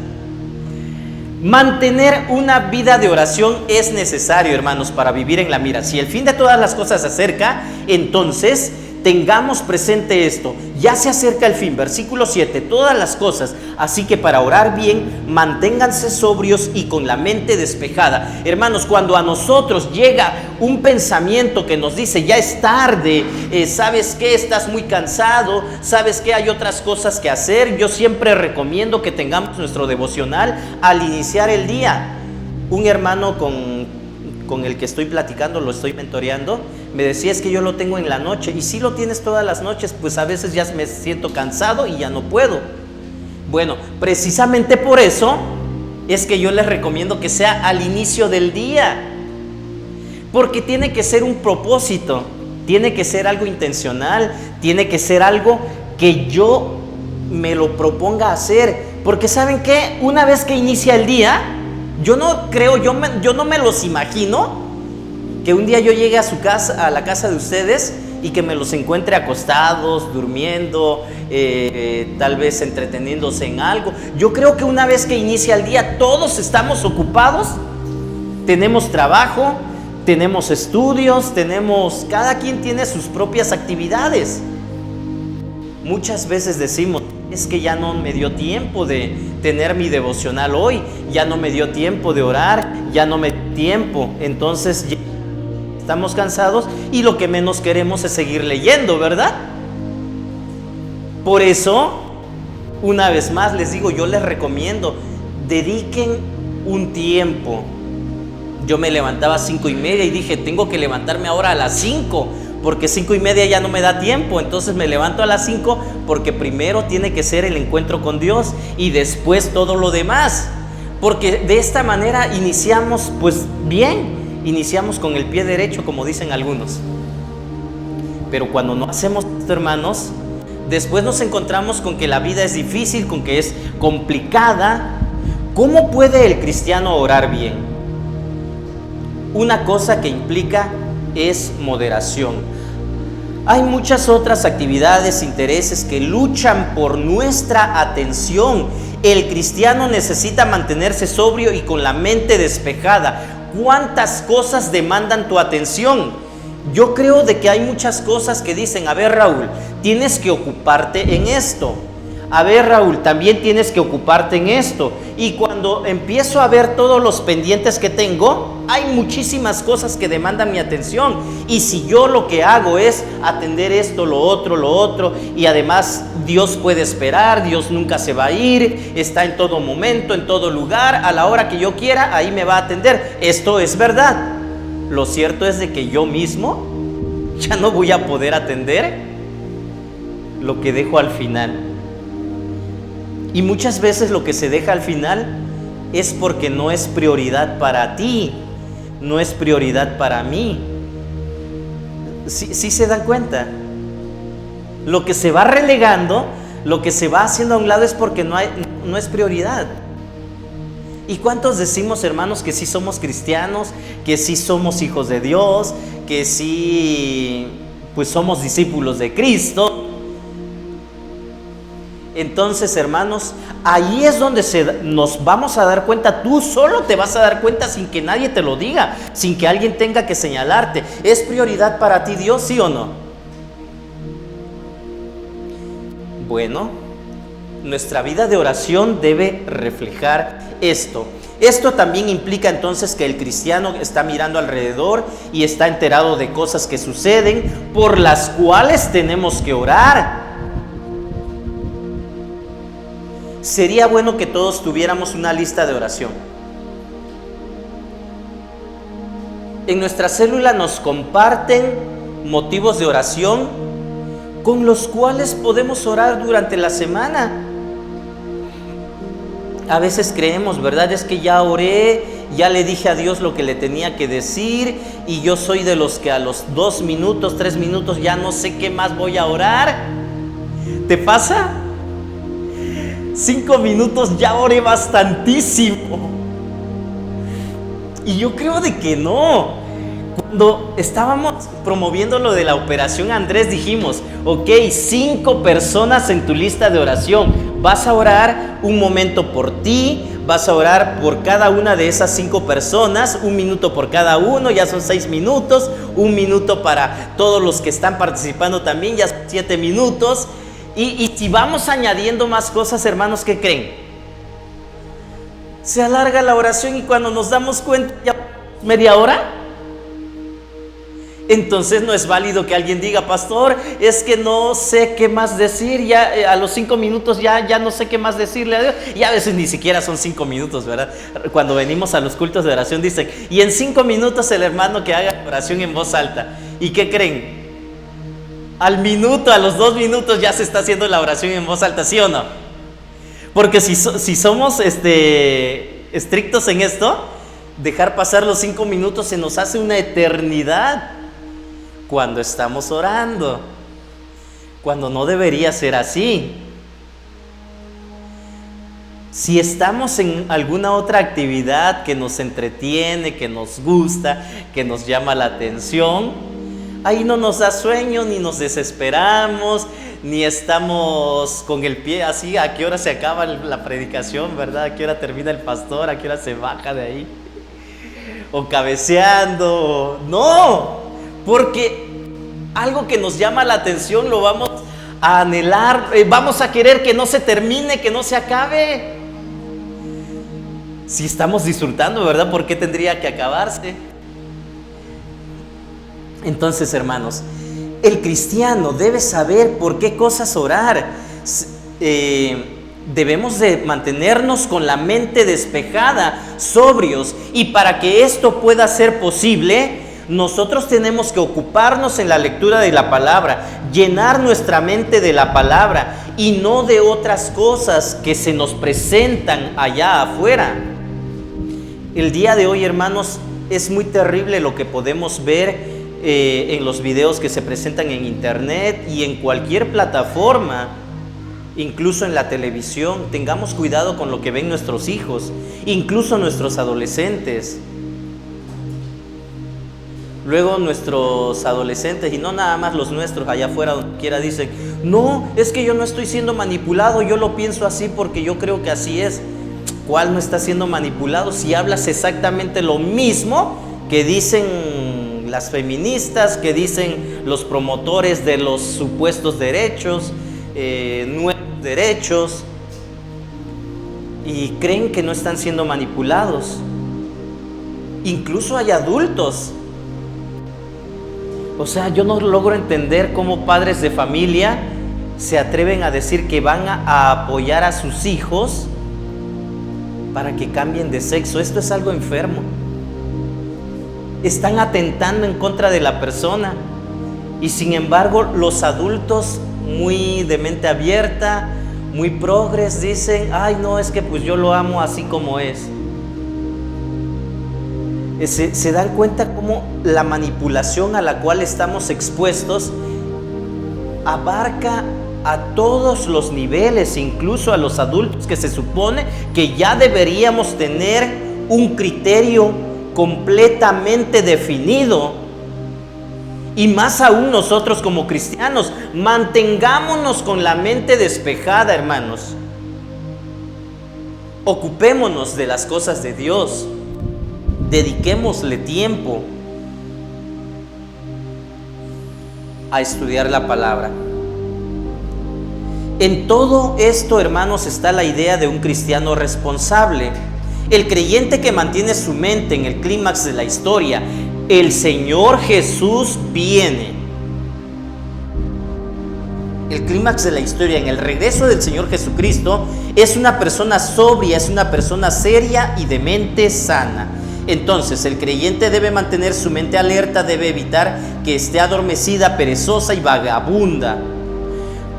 Mantener una vida de oración es necesario, hermanos, para vivir en la mira. Si el fin de todas las cosas se acerca, entonces tengamos presente esto. Ya se acerca el fin, versículo 7, todas las cosas. Así que para orar bien, manténganse sobrios y con la mente despejada. Hermanos, cuando a nosotros llega un pensamiento que nos dice, ya es tarde, ¿sabes qué? Estás muy cansado, ¿sabes qué? Hay otras cosas que hacer. Yo siempre recomiendo que tengamos nuestro devocional al iniciar el día. Un hermano con el que estoy platicando, lo estoy mentoreando, me decía, es que yo lo tengo en la noche. Y si lo tienes todas las noches, pues a veces ya me siento cansado y ya no puedo. Bueno, precisamente por eso es que yo les recomiendo que sea al inicio del día, porque tiene que ser un propósito, tiene que ser algo intencional, tiene que ser algo que yo me lo proponga hacer. Porque ¿saben qué? Una vez que inicia el día, yo no me los imagino que un día yo llegue a su casa, a la casa de ustedes, y que me los encuentre acostados, durmiendo, tal vez entreteniéndose en algo. Yo creo que una vez que inicia el día, todos estamos ocupados, tenemos trabajo, tenemos estudios, cada quien tiene sus propias actividades. Muchas veces decimos, es que ya no me dio tiempo de tener mi devocional hoy, ya no me dio tiempo de orar, ya no me dio tiempo, entonces ya estamos cansados y lo que menos queremos es seguir leyendo, ¿verdad? Por eso, una vez más les digo, yo les recomiendo, dediquen un tiempo. Yo me levantaba a 5:30 y dije, tengo que levantarme ahora a las 5, porque 5:30 ya no me da tiempo. Entonces me levanto a las 5 porque primero tiene que ser el encuentro con Dios y después todo lo demás. Porque de esta manera iniciamos pues bien, iniciamos con el pie derecho, como dicen algunos. Pero cuando no hacemos esto, hermanos, después nos encontramos con que la vida es difícil, con que es complicada. ¿Cómo puede el cristiano orar bien? Una cosa que implica es moderación. Hay muchas otras actividades, intereses que luchan por nuestra atención. El cristiano necesita mantenerse sobrio y con la mente despejada. ¿Cuántas cosas demandan tu atención? Yo creo de que hay muchas cosas que dicen, a ver, Raúl, tienes que ocuparte en esto. A ver, Raúl, también tienes que ocuparte en esto. Y cuando empiezo a ver todos los pendientes que tengo, hay muchísimas cosas que demandan mi atención. Y si yo lo que hago es atender esto, lo otro, y además Dios puede esperar, Dios nunca se va a ir, está en todo momento, en todo lugar, a la hora que yo quiera, ahí me va a atender. Esto es verdad. Lo cierto es de que yo mismo ya no voy a poder atender lo que dejo al final. Y muchas veces lo que se deja al final es porque no es prioridad para ti, no es prioridad para mí. ¿Sí se dan cuenta? Lo que se va relegando, lo que se va haciendo a un lado es porque no es prioridad. ¿Y cuántos decimos, hermanos, que sí somos cristianos, que sí somos hijos de Dios, que sí, pues somos discípulos de Cristo? Entonces, hermanos, ahí es donde nos vamos a dar cuenta. Tú solo te vas a dar cuenta sin que nadie te lo diga, sin que alguien tenga que señalarte. ¿Es prioridad para ti Dios, sí o no? Bueno, nuestra vida de oración debe reflejar esto. Esto también implica entonces que el cristiano está mirando alrededor y está enterado de cosas que suceden por las cuales tenemos que orar. Sería bueno que todos tuviéramos una lista de oración. En nuestra célula nos comparten motivos de oración con los cuales podemos orar durante la semana. A veces creemos, ¿verdad? Es que ya oré, ya le dije a Dios lo que le tenía que decir, y yo soy de los que a los 2 minutos, 3 minutos ya no sé qué más voy a orar. ¿Te pasa? 5 minutos ya oré bastantísimo. Y yo creo de que no. Cuando estábamos promoviendo lo de la Operación Andrés, dijimos, ok, 5 personas en tu lista de oración. Vas a orar un momento por ti, vas a orar por cada una de esas 5 personas, 1 minuto por cada uno, ya son 6 minutos, 1 minuto para todos los que están participando también, ya son 7 minutos. Y si vamos añadiendo más cosas, hermanos, ¿qué creen? Se alarga la oración y cuando nos damos cuenta, ya media hora. Entonces no es válido que alguien diga, pastor, es que no sé qué más decir, ya a los 5 minutos ya no sé qué más decirle a Dios. Y a veces ni siquiera son 5 minutos, ¿verdad? Cuando venimos a los cultos de oración dicen, y en 5 minutos el hermano que haga oración en voz alta. ¿Y qué creen? Al minuto, a los 2 minutos ya se está haciendo la oración en voz alta, ¿sí o no? Porque si somos estrictos en esto, dejar pasar los 5 minutos se nos hace una eternidad cuando estamos orando, cuando no debería ser así. Si estamos en alguna otra actividad que nos entretiene, que nos gusta, que nos llama la atención, ahí no nos da sueño, ni nos desesperamos, ni estamos con el pie así, a qué hora se acaba la predicación, ¿verdad? A qué hora termina el pastor, a qué hora se baja de ahí, o cabeceando. No, porque algo que nos llama la atención lo vamos a anhelar, vamos a querer que no se termine, que no se acabe. Si estamos disfrutando, ¿verdad? ¿Por qué tendría que acabarse? Entonces, hermanos, el cristiano debe saber por qué cosas orar. Debemos de mantenernos con la mente despejada, sobrios, y para que esto pueda ser posible, nosotros tenemos que ocuparnos en la lectura de la palabra, llenar nuestra mente de la palabra y no de otras cosas que se nos presentan allá afuera. El día de hoy, hermanos, es muy terrible lo que podemos ver en los videos que se presentan en internet y en cualquier plataforma, incluso en la televisión. Tengamos cuidado con lo que ven nuestros hijos, incluso nuestros adolescentes. Luego nuestros adolescentes, y no nada más los nuestros, allá afuera donde quiera, dicen, no, es que yo no estoy siendo manipulado, yo lo pienso así porque yo creo que así es. ¿Cuál no está siendo manipulado? Si hablas exactamente lo mismo que dicen las feministas, que dicen los promotores de los supuestos derechos, nuevos derechos, y creen que no están siendo manipulados. Incluso hay adultos. O sea, yo no logro entender cómo padres de familia se atreven a decir que van a apoyar a sus hijos para que cambien de sexo. Esto es algo enfermo. Están atentando en contra de la persona. Y sin embargo, los adultos muy de mente abierta, muy progres dicen, ay no, es que pues yo lo amo así como es. Se dan cuenta cómo la manipulación a la cual estamos expuestos abarca a todos los niveles, incluso a los adultos, que se supone que ya deberíamos tener un criterio completamente definido. Y más aún nosotros como cristianos, mantengámonos con la mente despejada, hermanos. Ocupémonos de las cosas de Dios. Dediquémosle tiempo a estudiar la palabra. En todo esto, hermanos, está la idea de un cristiano responsable. El creyente que mantiene su mente en el clímax de la historia, el Señor Jesús viene. El clímax de la historia, en el regreso del Señor Jesucristo, es una persona sobria, es una persona seria y de mente sana. Entonces, el creyente debe mantener su mente alerta, debe evitar que esté adormecida, perezosa y vagabunda.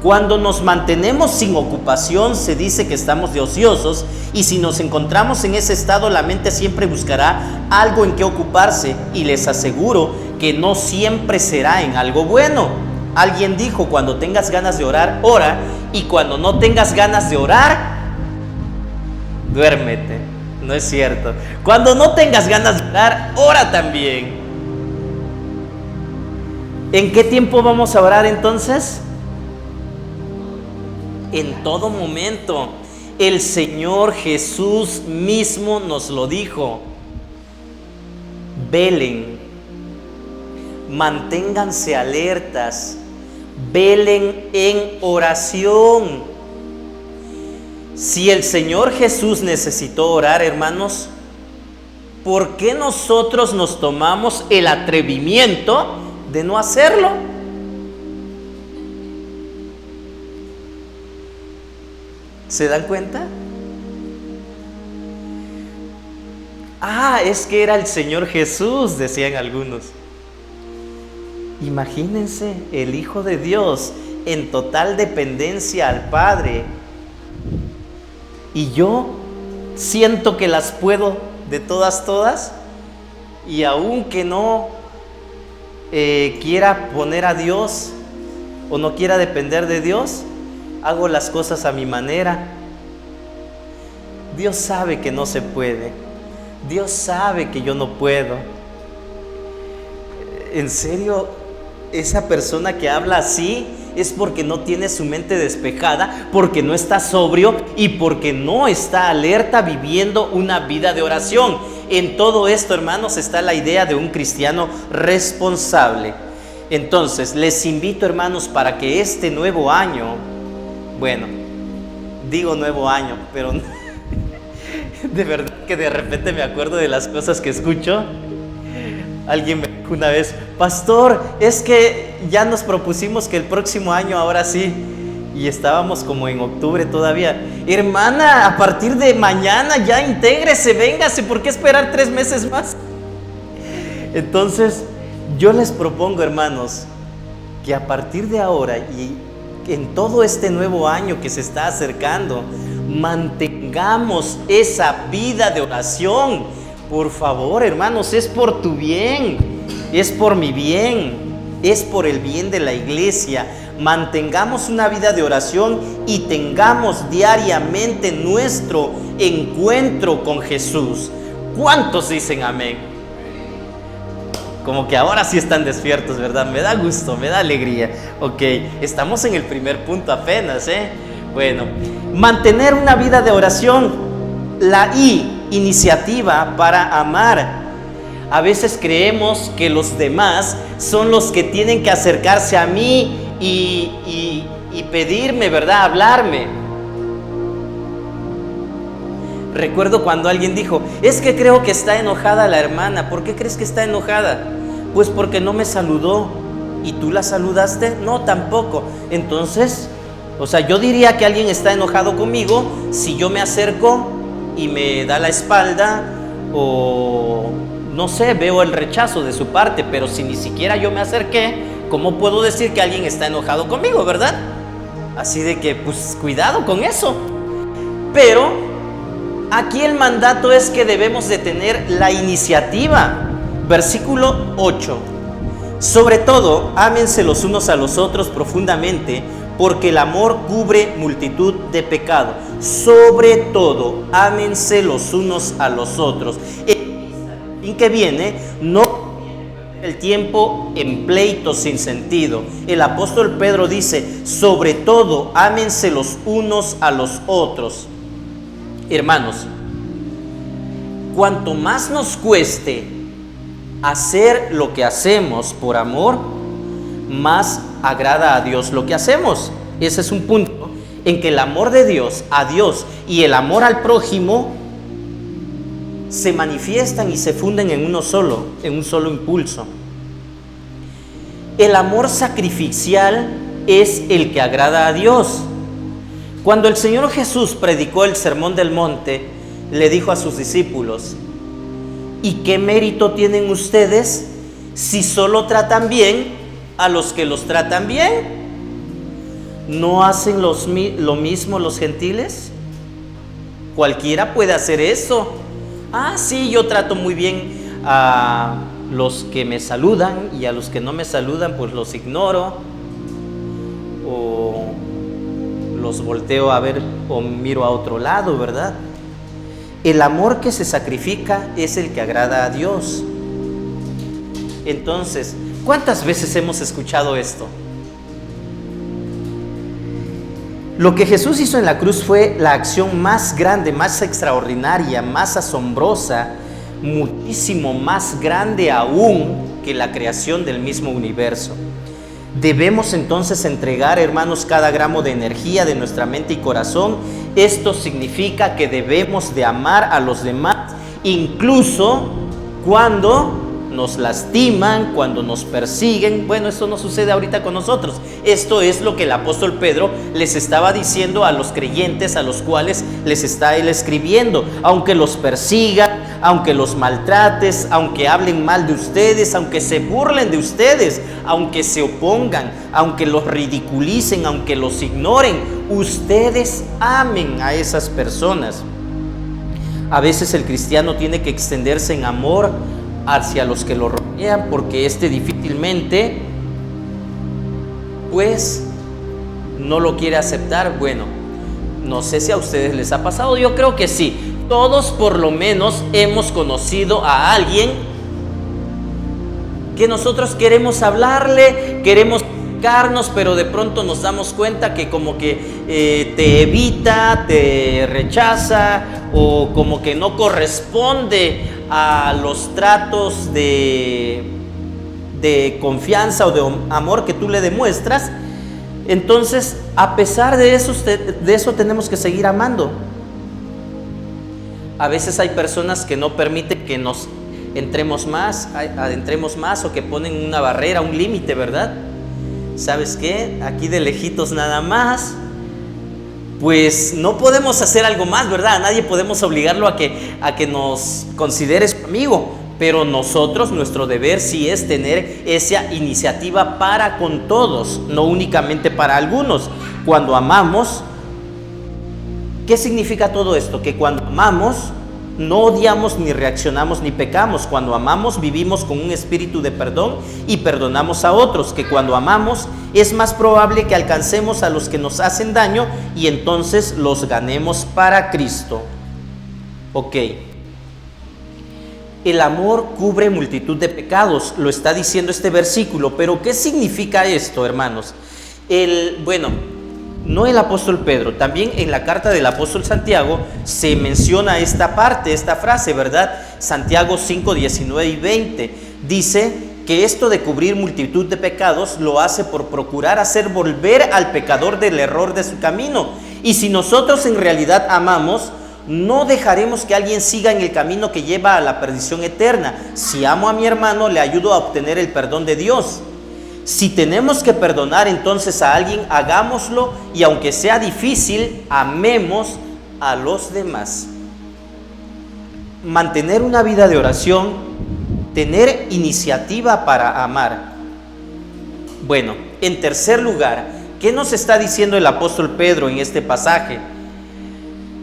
Cuando nos mantenemos sin ocupación, se dice que estamos de ociosos, y si nos encontramos en ese estado, la mente siempre buscará algo en que ocuparse, y les aseguro que no siempre será en algo bueno. Alguien dijo, cuando tengas ganas de orar, ora, y cuando no tengas ganas de orar, duérmete. No es cierto. Cuando no tengas ganas de orar, ora también. ¿En qué tiempo vamos a orar entonces? En todo momento. El Señor Jesús mismo nos lo dijo. Velen, manténganse alertas, velen en oración. Si el Señor Jesús necesitó orar, hermanos, ¿por qué nosotros nos tomamos el atrevimiento de no hacerlo? ¿Se dan cuenta? Ah, es que era el Señor Jesús, decían algunos. Imagínense, el Hijo de Dios en total dependencia al Padre. Y yo siento que las puedo de todas, y aunque no quiera poner a Dios o no quiera depender de Dios, hago las cosas a mi manera. Dios sabe que no se puede. Dios sabe que yo no puedo. En serio, esa persona que habla así es porque no tiene su mente despejada, porque no está sobrio y porque no está alerta viviendo una vida de oración. En todo esto, hermanos, está la idea de un cristiano responsable. Entonces, les invito, hermanos, para que este nuevo año, bueno, digo nuevo año, pero de verdad que de repente me acuerdo de las cosas que escucho. Alguien me dijo una vez, pastor, es que ya nos propusimos que el próximo año, ahora sí, y estábamos como en octubre todavía. Hermana, a partir de mañana ya intégrese, véngase, ¿por qué esperar 3 meses más? Entonces, yo les propongo, hermanos, que a partir de ahora y en todo este nuevo año que se está acercando, mantengamos esa vida de oración. Por favor, hermanos, es por tu bien, es por mi bien, es por el bien de la iglesia. Mantengamos una vida de oración y tengamos diariamente nuestro encuentro con Jesús. ¿Cuántos dicen amén? Como que ahora sí están despiertos, ¿verdad? Me da gusto, me da alegría. Ok, estamos en el primer punto apenas, ¿eh? Bueno, mantener una vida de oración. La iniciativa para amar. A veces creemos que los demás son los que tienen que acercarse a mí y pedirme, ¿verdad? Hablarme. Recuerdo cuando alguien dijo, es que creo que está enojada la hermana. ¿Por qué crees que está enojada? Pues porque no me saludó. ¿Y tú la saludaste? No, tampoco. Entonces, o sea, yo diría que alguien está enojado conmigo si yo me acerco y me da la espalda, o no sé, veo el rechazo de su parte. Pero si ni siquiera yo me acerqué, ¿cómo puedo decir que alguien está enojado conmigo, verdad? Así de que, pues, cuidado con eso. Pero aquí el mandato es que debemos de tener la iniciativa. Versículo 8. Sobre todo, ámense los unos a los otros profundamente, porque el amor cubre multitud de pecados. Sobre todo, ámense los unos a los otros. En que viene, no el tiempo en pleitos sin sentido. El apóstol Pedro dice, sobre todo, ámense los unos a los otros. Hermanos, cuanto más nos cueste hacer lo que hacemos por amor, más agrada a Dios lo que hacemos. Ese es un punto en que el amor de Dios a Dios y el amor al prójimo se manifiestan y se funden en un solo impulso. El amor sacrificial es el que agrada a Dios. Cuando el Señor Jesús predicó el Sermón del Monte, le dijo a sus discípulos: ¿y qué mérito tienen ustedes si solo tratan bien a los que los tratan bien? ¿No hacen lo mismo los gentiles? Cualquiera puede hacer eso. Sí, yo trato muy bien a los que me saludan, y a los que no me saludan pues los ignoro, o los volteo a ver o miro a otro lado, ¿verdad? El amor que se sacrifica es el que agrada a Dios. Entonces, ¿cuántas veces hemos escuchado esto? Lo que Jesús hizo en la cruz fue la acción más grande, más extraordinaria, más asombrosa, muchísimo más grande aún que la creación del mismo universo. Debemos entonces entregar, hermanos, cada gramo de energía de nuestra mente y corazón. Esto significa que debemos de amar a los demás, incluso cuando nos lastiman, cuando nos persiguen. Bueno, esto no sucede ahorita con nosotros. Esto es lo que el apóstol Pedro les estaba diciendo a los creyentes a los cuales les está él escribiendo. Aunque los persigan, aunque los maltrates, aunque hablen mal de ustedes, aunque se burlen de ustedes, aunque se opongan, aunque los ridiculicen, aunque los ignoren, ustedes amen a esas personas. A veces el cristiano tiene que extenderse en amor hacia los que lo rodean, porque difícilmente pues no lo quiere aceptar. Bueno, no sé si a ustedes les ha pasado, yo creo que sí. Todos por lo menos hemos conocido a alguien que nosotros queremos hablarle, queremos comunicarnos, pero de pronto nos damos cuenta que como que te evita, te rechaza, o como que no corresponde a los tratos de confianza o de amor que tú le demuestras. Entonces, a pesar de eso tenemos que seguir amando. A veces hay personas que no permiten que nos adentremos más, o que ponen una barrera, un límite, ¿verdad? ¿Sabes qué? Aquí de lejitos nada más. Pues no podemos hacer algo más, ¿verdad? A nadie podemos obligarlo a que nos considere su amigo. Pero nosotros, nuestro deber sí es tener esa iniciativa para con todos, no únicamente para algunos. Cuando amamos, ¿qué significa todo esto? Que cuando amamos, no odiamos, ni reaccionamos, ni pecamos. Cuando amamos, vivimos con un espíritu de perdón y perdonamos a otros. Que cuando amamos, es más probable que alcancemos a los que nos hacen daño y entonces los ganemos para Cristo. Ok. El amor cubre multitud de pecados, lo está diciendo este versículo. Pero ¿qué significa esto, hermanos? No el apóstol Pedro, también en la carta del apóstol Santiago se menciona esta parte, esta frase, ¿verdad? Santiago 5, 19 y 20 dice que esto de cubrir multitud de pecados lo hace por procurar hacer volver al pecador del error de su camino. Y si nosotros en realidad amamos, no dejaremos que alguien siga en el camino que lleva a la perdición eterna. Si amo a mi hermano, le ayudo a obtener el perdón de Dios. Si tenemos que perdonar entonces a alguien, hagámoslo, y aunque sea difícil, amemos a los demás. Mantener una vida de oración, tener iniciativa para amar. Bueno, en tercer lugar, ¿Qué nos está diciendo el apóstol Pedro en este pasaje?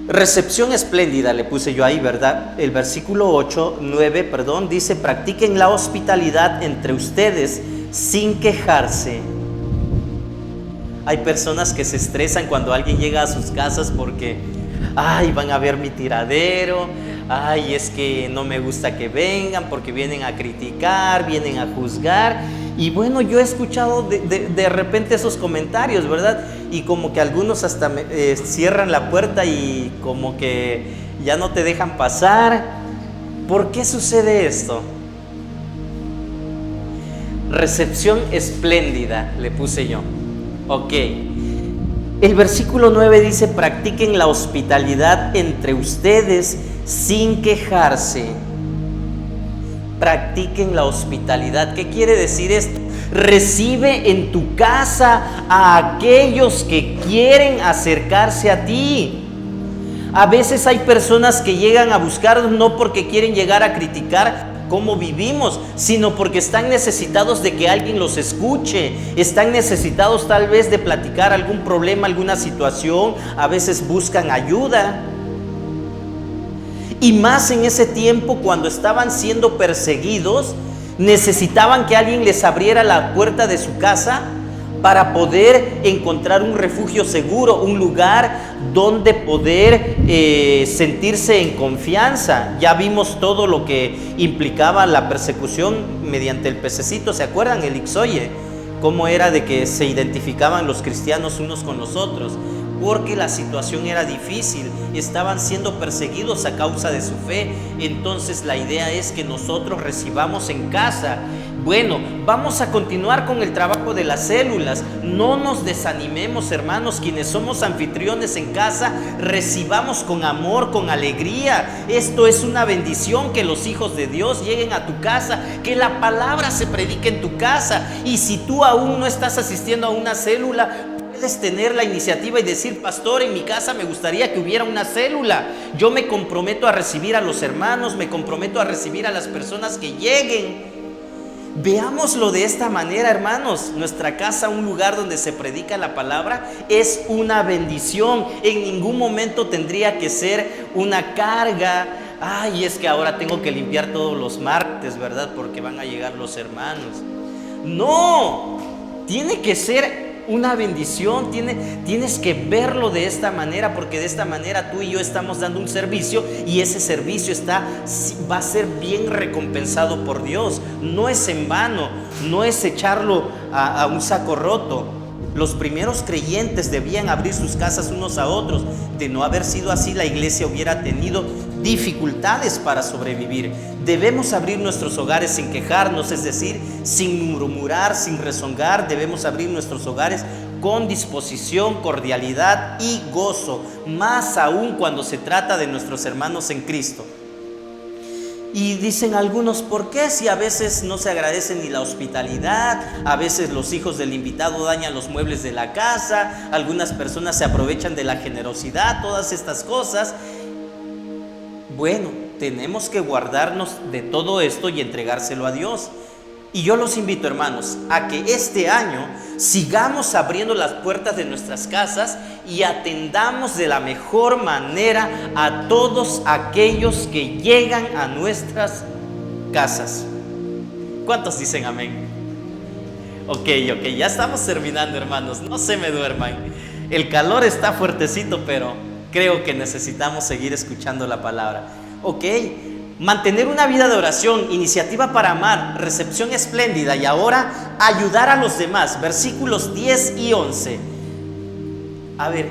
Recepción espléndida, le puse yo ahí, ¿verdad? El versículo 9, dice: practiquen la hospitalidad entre ustedes sin quejarse. Hay personas que se estresan cuando alguien llega a sus casas porque, ay, van a ver mi tiradero, ay, es que no me gusta que vengan porque vienen a criticar, vienen a juzgar. Y bueno, yo he escuchado de repente esos comentarios, ¿verdad? Y como que algunos hasta cierran la puerta y como que ya no te dejan pasar. ¿Por qué sucede esto? Recepción espléndida, le puse yo. Ok. El versículo 9 dice: practiquen la hospitalidad entre ustedes sin quejarse. Practiquen la hospitalidad. ¿Qué quiere decir esto? Recibe en tu casa a aquellos que quieren acercarse a ti. A veces hay personas que llegan a buscarnos no porque quieren llegar a criticar cómo vivimos, sino porque están necesitados de que alguien los escuche, están necesitados tal vez de platicar algún problema, alguna situación. A veces buscan ayuda. Y más en ese tiempo, cuando estaban siendo perseguidos, necesitaban que alguien les abriera la puerta de su casa para poder encontrar un refugio seguro, un lugar donde poder sentirse en confianza. Ya vimos todo lo que implicaba la persecución mediante el pececito. ¿Se acuerdan? El ixoye, cómo era de que se identificaban los cristianos unos con los otros. Porque la situación era difícil, estaban siendo perseguidos a causa de su fe. Entonces la idea es que nosotros recibamos en casa. Bueno, vamos a continuar con el trabajo de las células. No nos desanimemos, hermanos, quienes somos anfitriones en casa, recibamos con amor, con alegría. Esto es una bendición, que los hijos de Dios lleguen a tu casa, que la palabra se predique en tu casa. Y si tú aún no estás asistiendo a una célula, puedes tener la iniciativa y decir: pastor, en mi casa me gustaría que hubiera una célula. Yo me comprometo a recibir a los hermanos, me comprometo a recibir a las personas que lleguen. Veámoslo de esta manera, hermanos. Nuestra casa, un lugar donde se predica la palabra, es una bendición. En ningún momento tendría que ser una carga. Ay, es que ahora tengo que limpiar todos los martes, ¿verdad? Porque van a llegar los hermanos. No, tiene que ser una bendición. Tienes que verlo de esta manera, porque de esta manera tú y yo estamos dando un servicio, y ese servicio va a ser bien recompensado por Dios. No es en vano, no es echarlo a un saco roto. Los primeros creyentes debían abrir sus casas unos a otros. De no haber sido así, la iglesia hubiera tenido dificultades para sobrevivir. Debemos abrir nuestros hogares sin quejarnos, es decir, sin murmurar, sin rezongar. Debemos abrir nuestros hogares con disposición, cordialidad y gozo, más aún cuando se trata de nuestros hermanos en Cristo. Y dicen algunos: ¿por qué si a veces no se agradece ni la hospitalidad? A veces los hijos del invitado dañan los muebles de la casa, algunas personas se aprovechan de la generosidad, todas estas cosas. Bueno, tenemos que guardarnos de todo esto y entregárselo a Dios. Y yo los invito, hermanos, a que este año sigamos abriendo las puertas de nuestras casas y atendamos de la mejor manera a todos aquellos que llegan a nuestras casas. ¿Cuántos dicen amén? Ok, ya estamos terminando, hermanos, no se me duerman. El calor está fuertecito, pero creo que necesitamos seguir escuchando la palabra. Ok. Mantener una vida de oración, iniciativa para amar, recepción espléndida, y ahora ayudar a los demás. Versículos 10 y 11. A ver,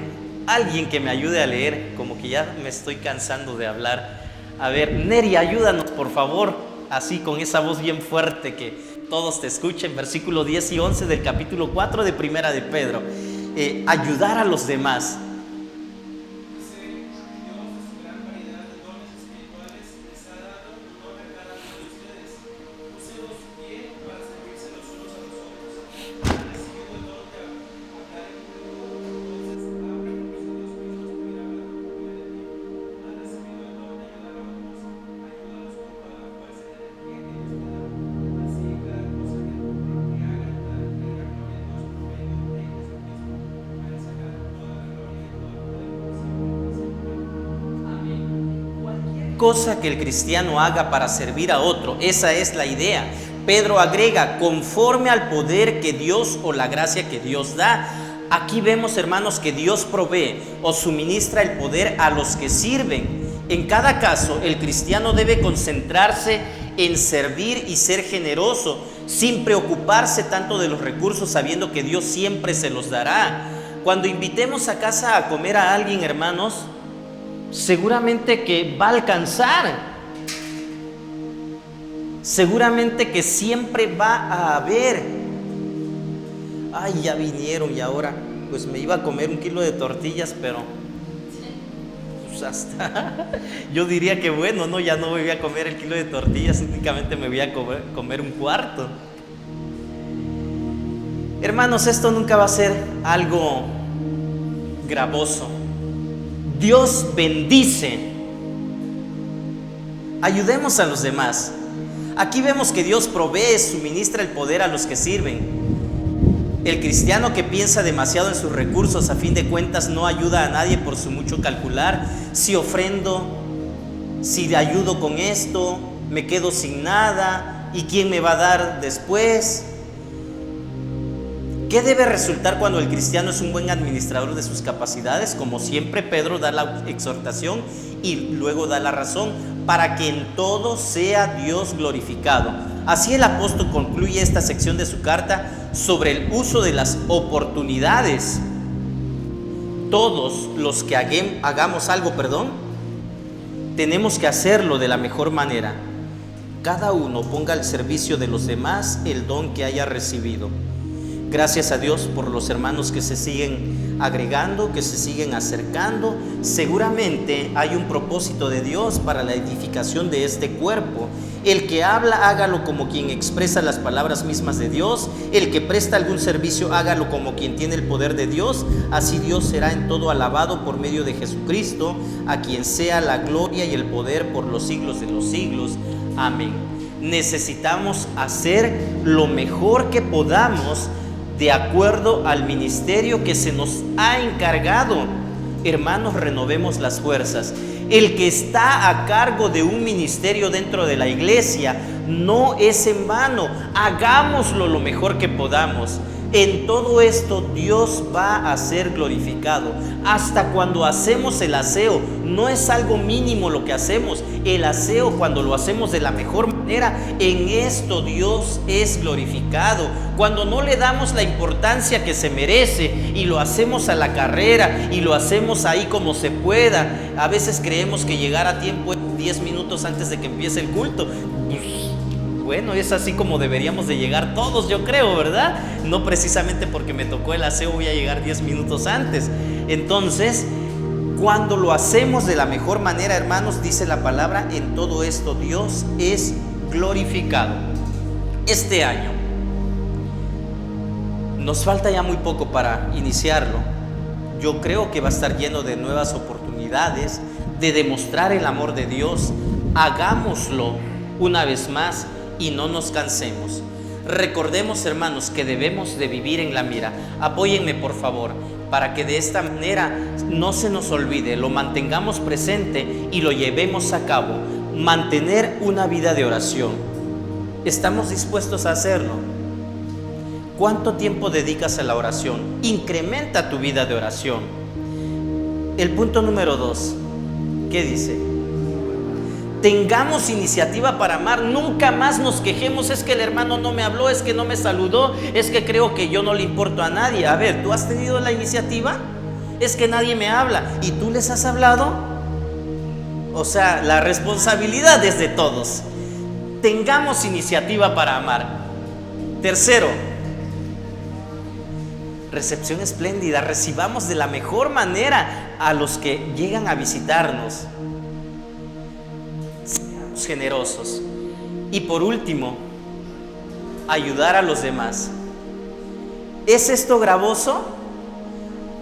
alguien que me ayude a leer, como que ya me estoy cansando de hablar. A ver, Neri, ayúdanos por favor, así con esa voz bien fuerte que todos te escuchen. Versículo 10 y 11 del capítulo 4 de Primera de Pedro. Ayudar a los demás. cosa que el cristiano haga para servir a otro. Esa es la idea. Pedro agrega, conforme al poder que Dios o la gracia que Dios da. Aquí vemos, hermanos, que Dios provee o suministra el poder a los que sirven. En cada caso, el cristiano debe concentrarse en servir y ser generoso, sin preocuparse tanto de los recursos, sabiendo que Dios siempre se los dará. Cuando invitemos a casa a comer a alguien, hermanos, seguramente que va a alcanzar. Seguramente que siempre va a haber. Ay, ya vinieron y ahora pues me iba a comer 1 kilo de tortillas, pero pues hasta yo diría que bueno, no, ya no me voy a comer el kilo de tortillas, únicamente me voy a comer un cuarto. Hermanos, esto nunca va a ser algo gravoso. Dios bendice. Ayudemos a los demás. Aquí vemos que Dios provee, suministra el poder a los que sirven. El cristiano que piensa demasiado en sus recursos, a fin de cuentas no ayuda a nadie por su mucho calcular. Si ofrendo, si le ayudo con esto, me quedo sin nada. ¿Y quién me va a dar después? ¿Qué debe resultar cuando el cristiano es un buen administrador de sus capacidades? Como siempre, Pedro da la exhortación y luego da la razón, para que en todo sea Dios glorificado. Así el apóstol concluye esta sección de su carta sobre el uso de las oportunidades. Todos los que hagamos algo, tenemos que hacerlo de la mejor manera. Cada uno ponga al servicio de los demás el don que haya recibido. Gracias a Dios por los hermanos que se siguen agregando, que se siguen acercando. Seguramente hay un propósito de Dios para la edificación de este cuerpo. El que habla, hágalo como quien expresa las palabras mismas de Dios. El que presta algún servicio, hágalo como quien tiene el poder de Dios. Así Dios será en todo alabado por medio de Jesucristo, a quien sea la gloria y el poder por los siglos de los siglos. Amén. Necesitamos hacer lo mejor que podamos de acuerdo al ministerio que se nos ha encargado. Hermanos, renovemos las fuerzas. El que está a cargo de un ministerio dentro de la iglesia no es en vano. Hagámoslo lo mejor que podamos. En todo esto Dios va a ser glorificado. Hasta cuando hacemos el aseo, no es algo mínimo lo que hacemos. El aseo, cuando lo hacemos de la mejor manera, en esto Dios es glorificado. Cuando no le damos la importancia que se merece y lo hacemos a la carrera y lo hacemos ahí como se pueda. A veces creemos que llegar a tiempo es 10 minutos antes de que empiece el culto. Bueno, es así como deberíamos de llegar todos, yo creo, ¿verdad? No precisamente porque me tocó el aseo voy a llegar 10 minutos antes. Entonces, cuando lo hacemos de la mejor manera, hermanos, dice la palabra, en todo esto Dios es glorificado. Este año nos falta ya muy poco para iniciarlo. Yo creo que va a estar lleno de nuevas oportunidades de demostrar el amor de Dios. Hagámoslo una vez más y no nos cansemos. Recordemos, hermanos, que debemos de vivir en la mira. Apóyenme, por favor, para que de esta manera no se nos olvide, lo mantengamos presente y lo llevemos a cabo. Mantener una vida de oración. ¿Estamos dispuestos a hacerlo? ¿Cuánto tiempo dedicas a la oración? Incrementa tu vida de oración. El punto número 2, ¿qué dice? Tengamos iniciativa para amar. Nunca más nos quejemos, es que el hermano no me habló, es que no me saludó, es que creo que yo no le importo a nadie. A ver, ¿tú has tenido la iniciativa? Es que nadie me habla. ¿Y tú les has hablado? O sea, la responsabilidad es de todos. Tengamos iniciativa para amar. Tercero, recepción espléndida. Recibamos de la mejor manera a los que llegan a visitarnos. Seamos generosos. Y por último, ayudar a los demás. ¿Es esto gravoso?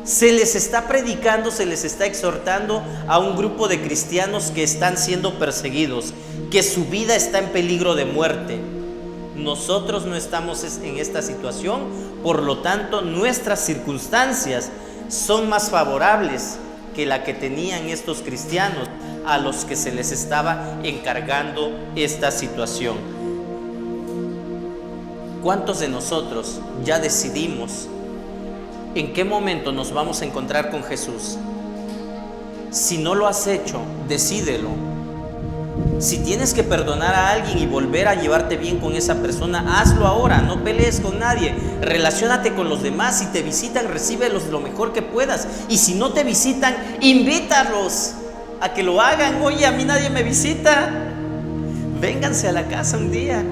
Se les está predicando, se les está exhortando a un grupo de cristianos que están siendo perseguidos, que su vida está en peligro de muerte. Nosotros no estamos en esta situación, por lo tanto, nuestras circunstancias son más favorables que la que tenían estos cristianos. a los que se les estaba encargando esta situación. ¿Cuántos de nosotros ya decidimos en qué momento nos vamos a encontrar con Jesús? Si no lo has hecho, decídelo. Si tienes que perdonar a alguien y volver a llevarte bien con esa persona, hazlo ahora, no pelees con nadie, relaciónate con los demás. Si te visitan, recíbelos lo mejor que puedas, y si no te visitan, invítalos a que lo hagan. Oye, a mí nadie me visita, vénganse a la casa un día.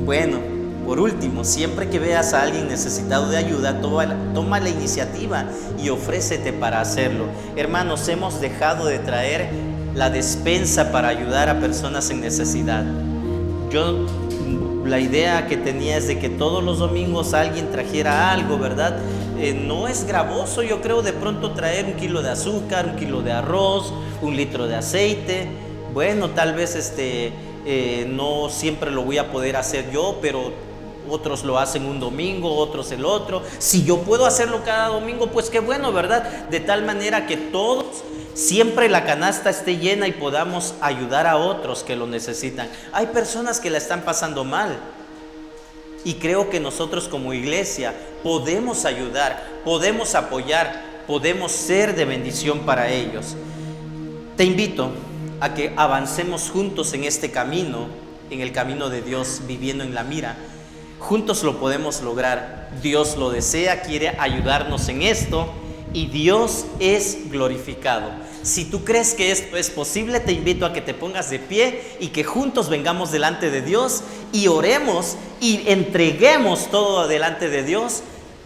Bueno, por último, siempre que veas a alguien necesitado de ayuda, toma la iniciativa y ofrécete para hacerlo. Hermanos, hemos dejado de traer la despensa para ayudar a personas en necesidad. La idea que tenía es de que todos los domingos alguien trajera algo, ¿verdad? No es gravoso, yo creo, de pronto traer 1 kilo de azúcar, 1 kilo de arroz, 1 litro de aceite. Bueno, tal vez no siempre lo voy a poder hacer yo, pero otros lo hacen un domingo, otros el otro. Si yo puedo hacerlo cada domingo, pues qué bueno, ¿verdad? De tal manera que todos, siempre la canasta esté llena y podamos ayudar a otros que lo necesitan. Hay personas que la están pasando mal, y creo que nosotros como iglesia podemos ayudar, podemos apoyar, podemos ser de bendición para ellos. Te invito a que avancemos juntos en este camino, en el camino de Dios, viviendo en la mira. Juntos lo podemos lograr. Dios lo desea, quiere ayudarnos en esto, y Dios es glorificado. Si tú crees que esto es posible, te invito a que te pongas de pie y que juntos vengamos delante de Dios y oremos y entreguemos todo delante de Dios.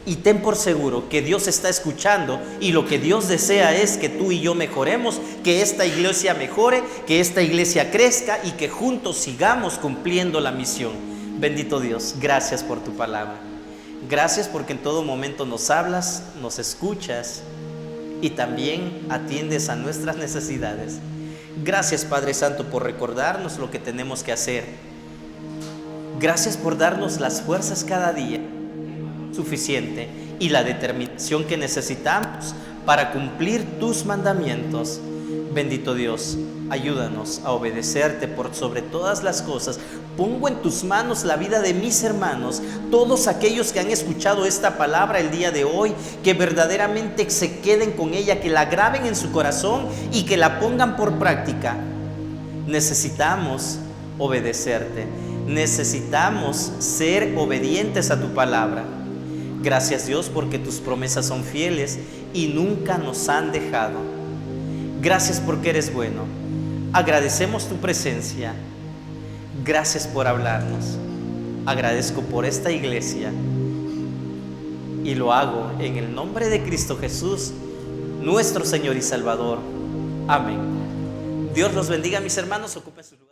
Y ten por seguro que Dios está escuchando, y lo que Dios desea es que tú y yo mejoremos, que esta iglesia mejore, que esta iglesia crezca y que juntos sigamos cumpliendo la misión. Bendito Dios, gracias por tu palabra. Gracias porque en todo momento nos hablas, nos escuchas y también atiendes a nuestras necesidades. Gracias, Padre Santo, por recordarnos lo que tenemos que hacer. Gracias por darnos las fuerzas cada día suficiente y la determinación que necesitamos para cumplir tus mandamientos. Bendito Dios, ayúdanos a obedecerte por sobre todas las cosas. Pongo en tus manos la vida de mis hermanos, todos aquellos que han escuchado esta palabra el día de hoy, que verdaderamente se queden con ella, que la graben en su corazón y que la pongan por práctica. Necesitamos obedecerte, necesitamos ser obedientes a tu palabra. Gracias, Dios, porque tus promesas son fieles y nunca nos han dejado. Gracias porque eres bueno. Agradecemos tu presencia. Gracias por hablarnos. Agradezco por esta iglesia y lo hago en el nombre de Cristo Jesús, nuestro Señor y Salvador. Amén. Dios los bendiga, mis hermanos. Ocupen su lugar.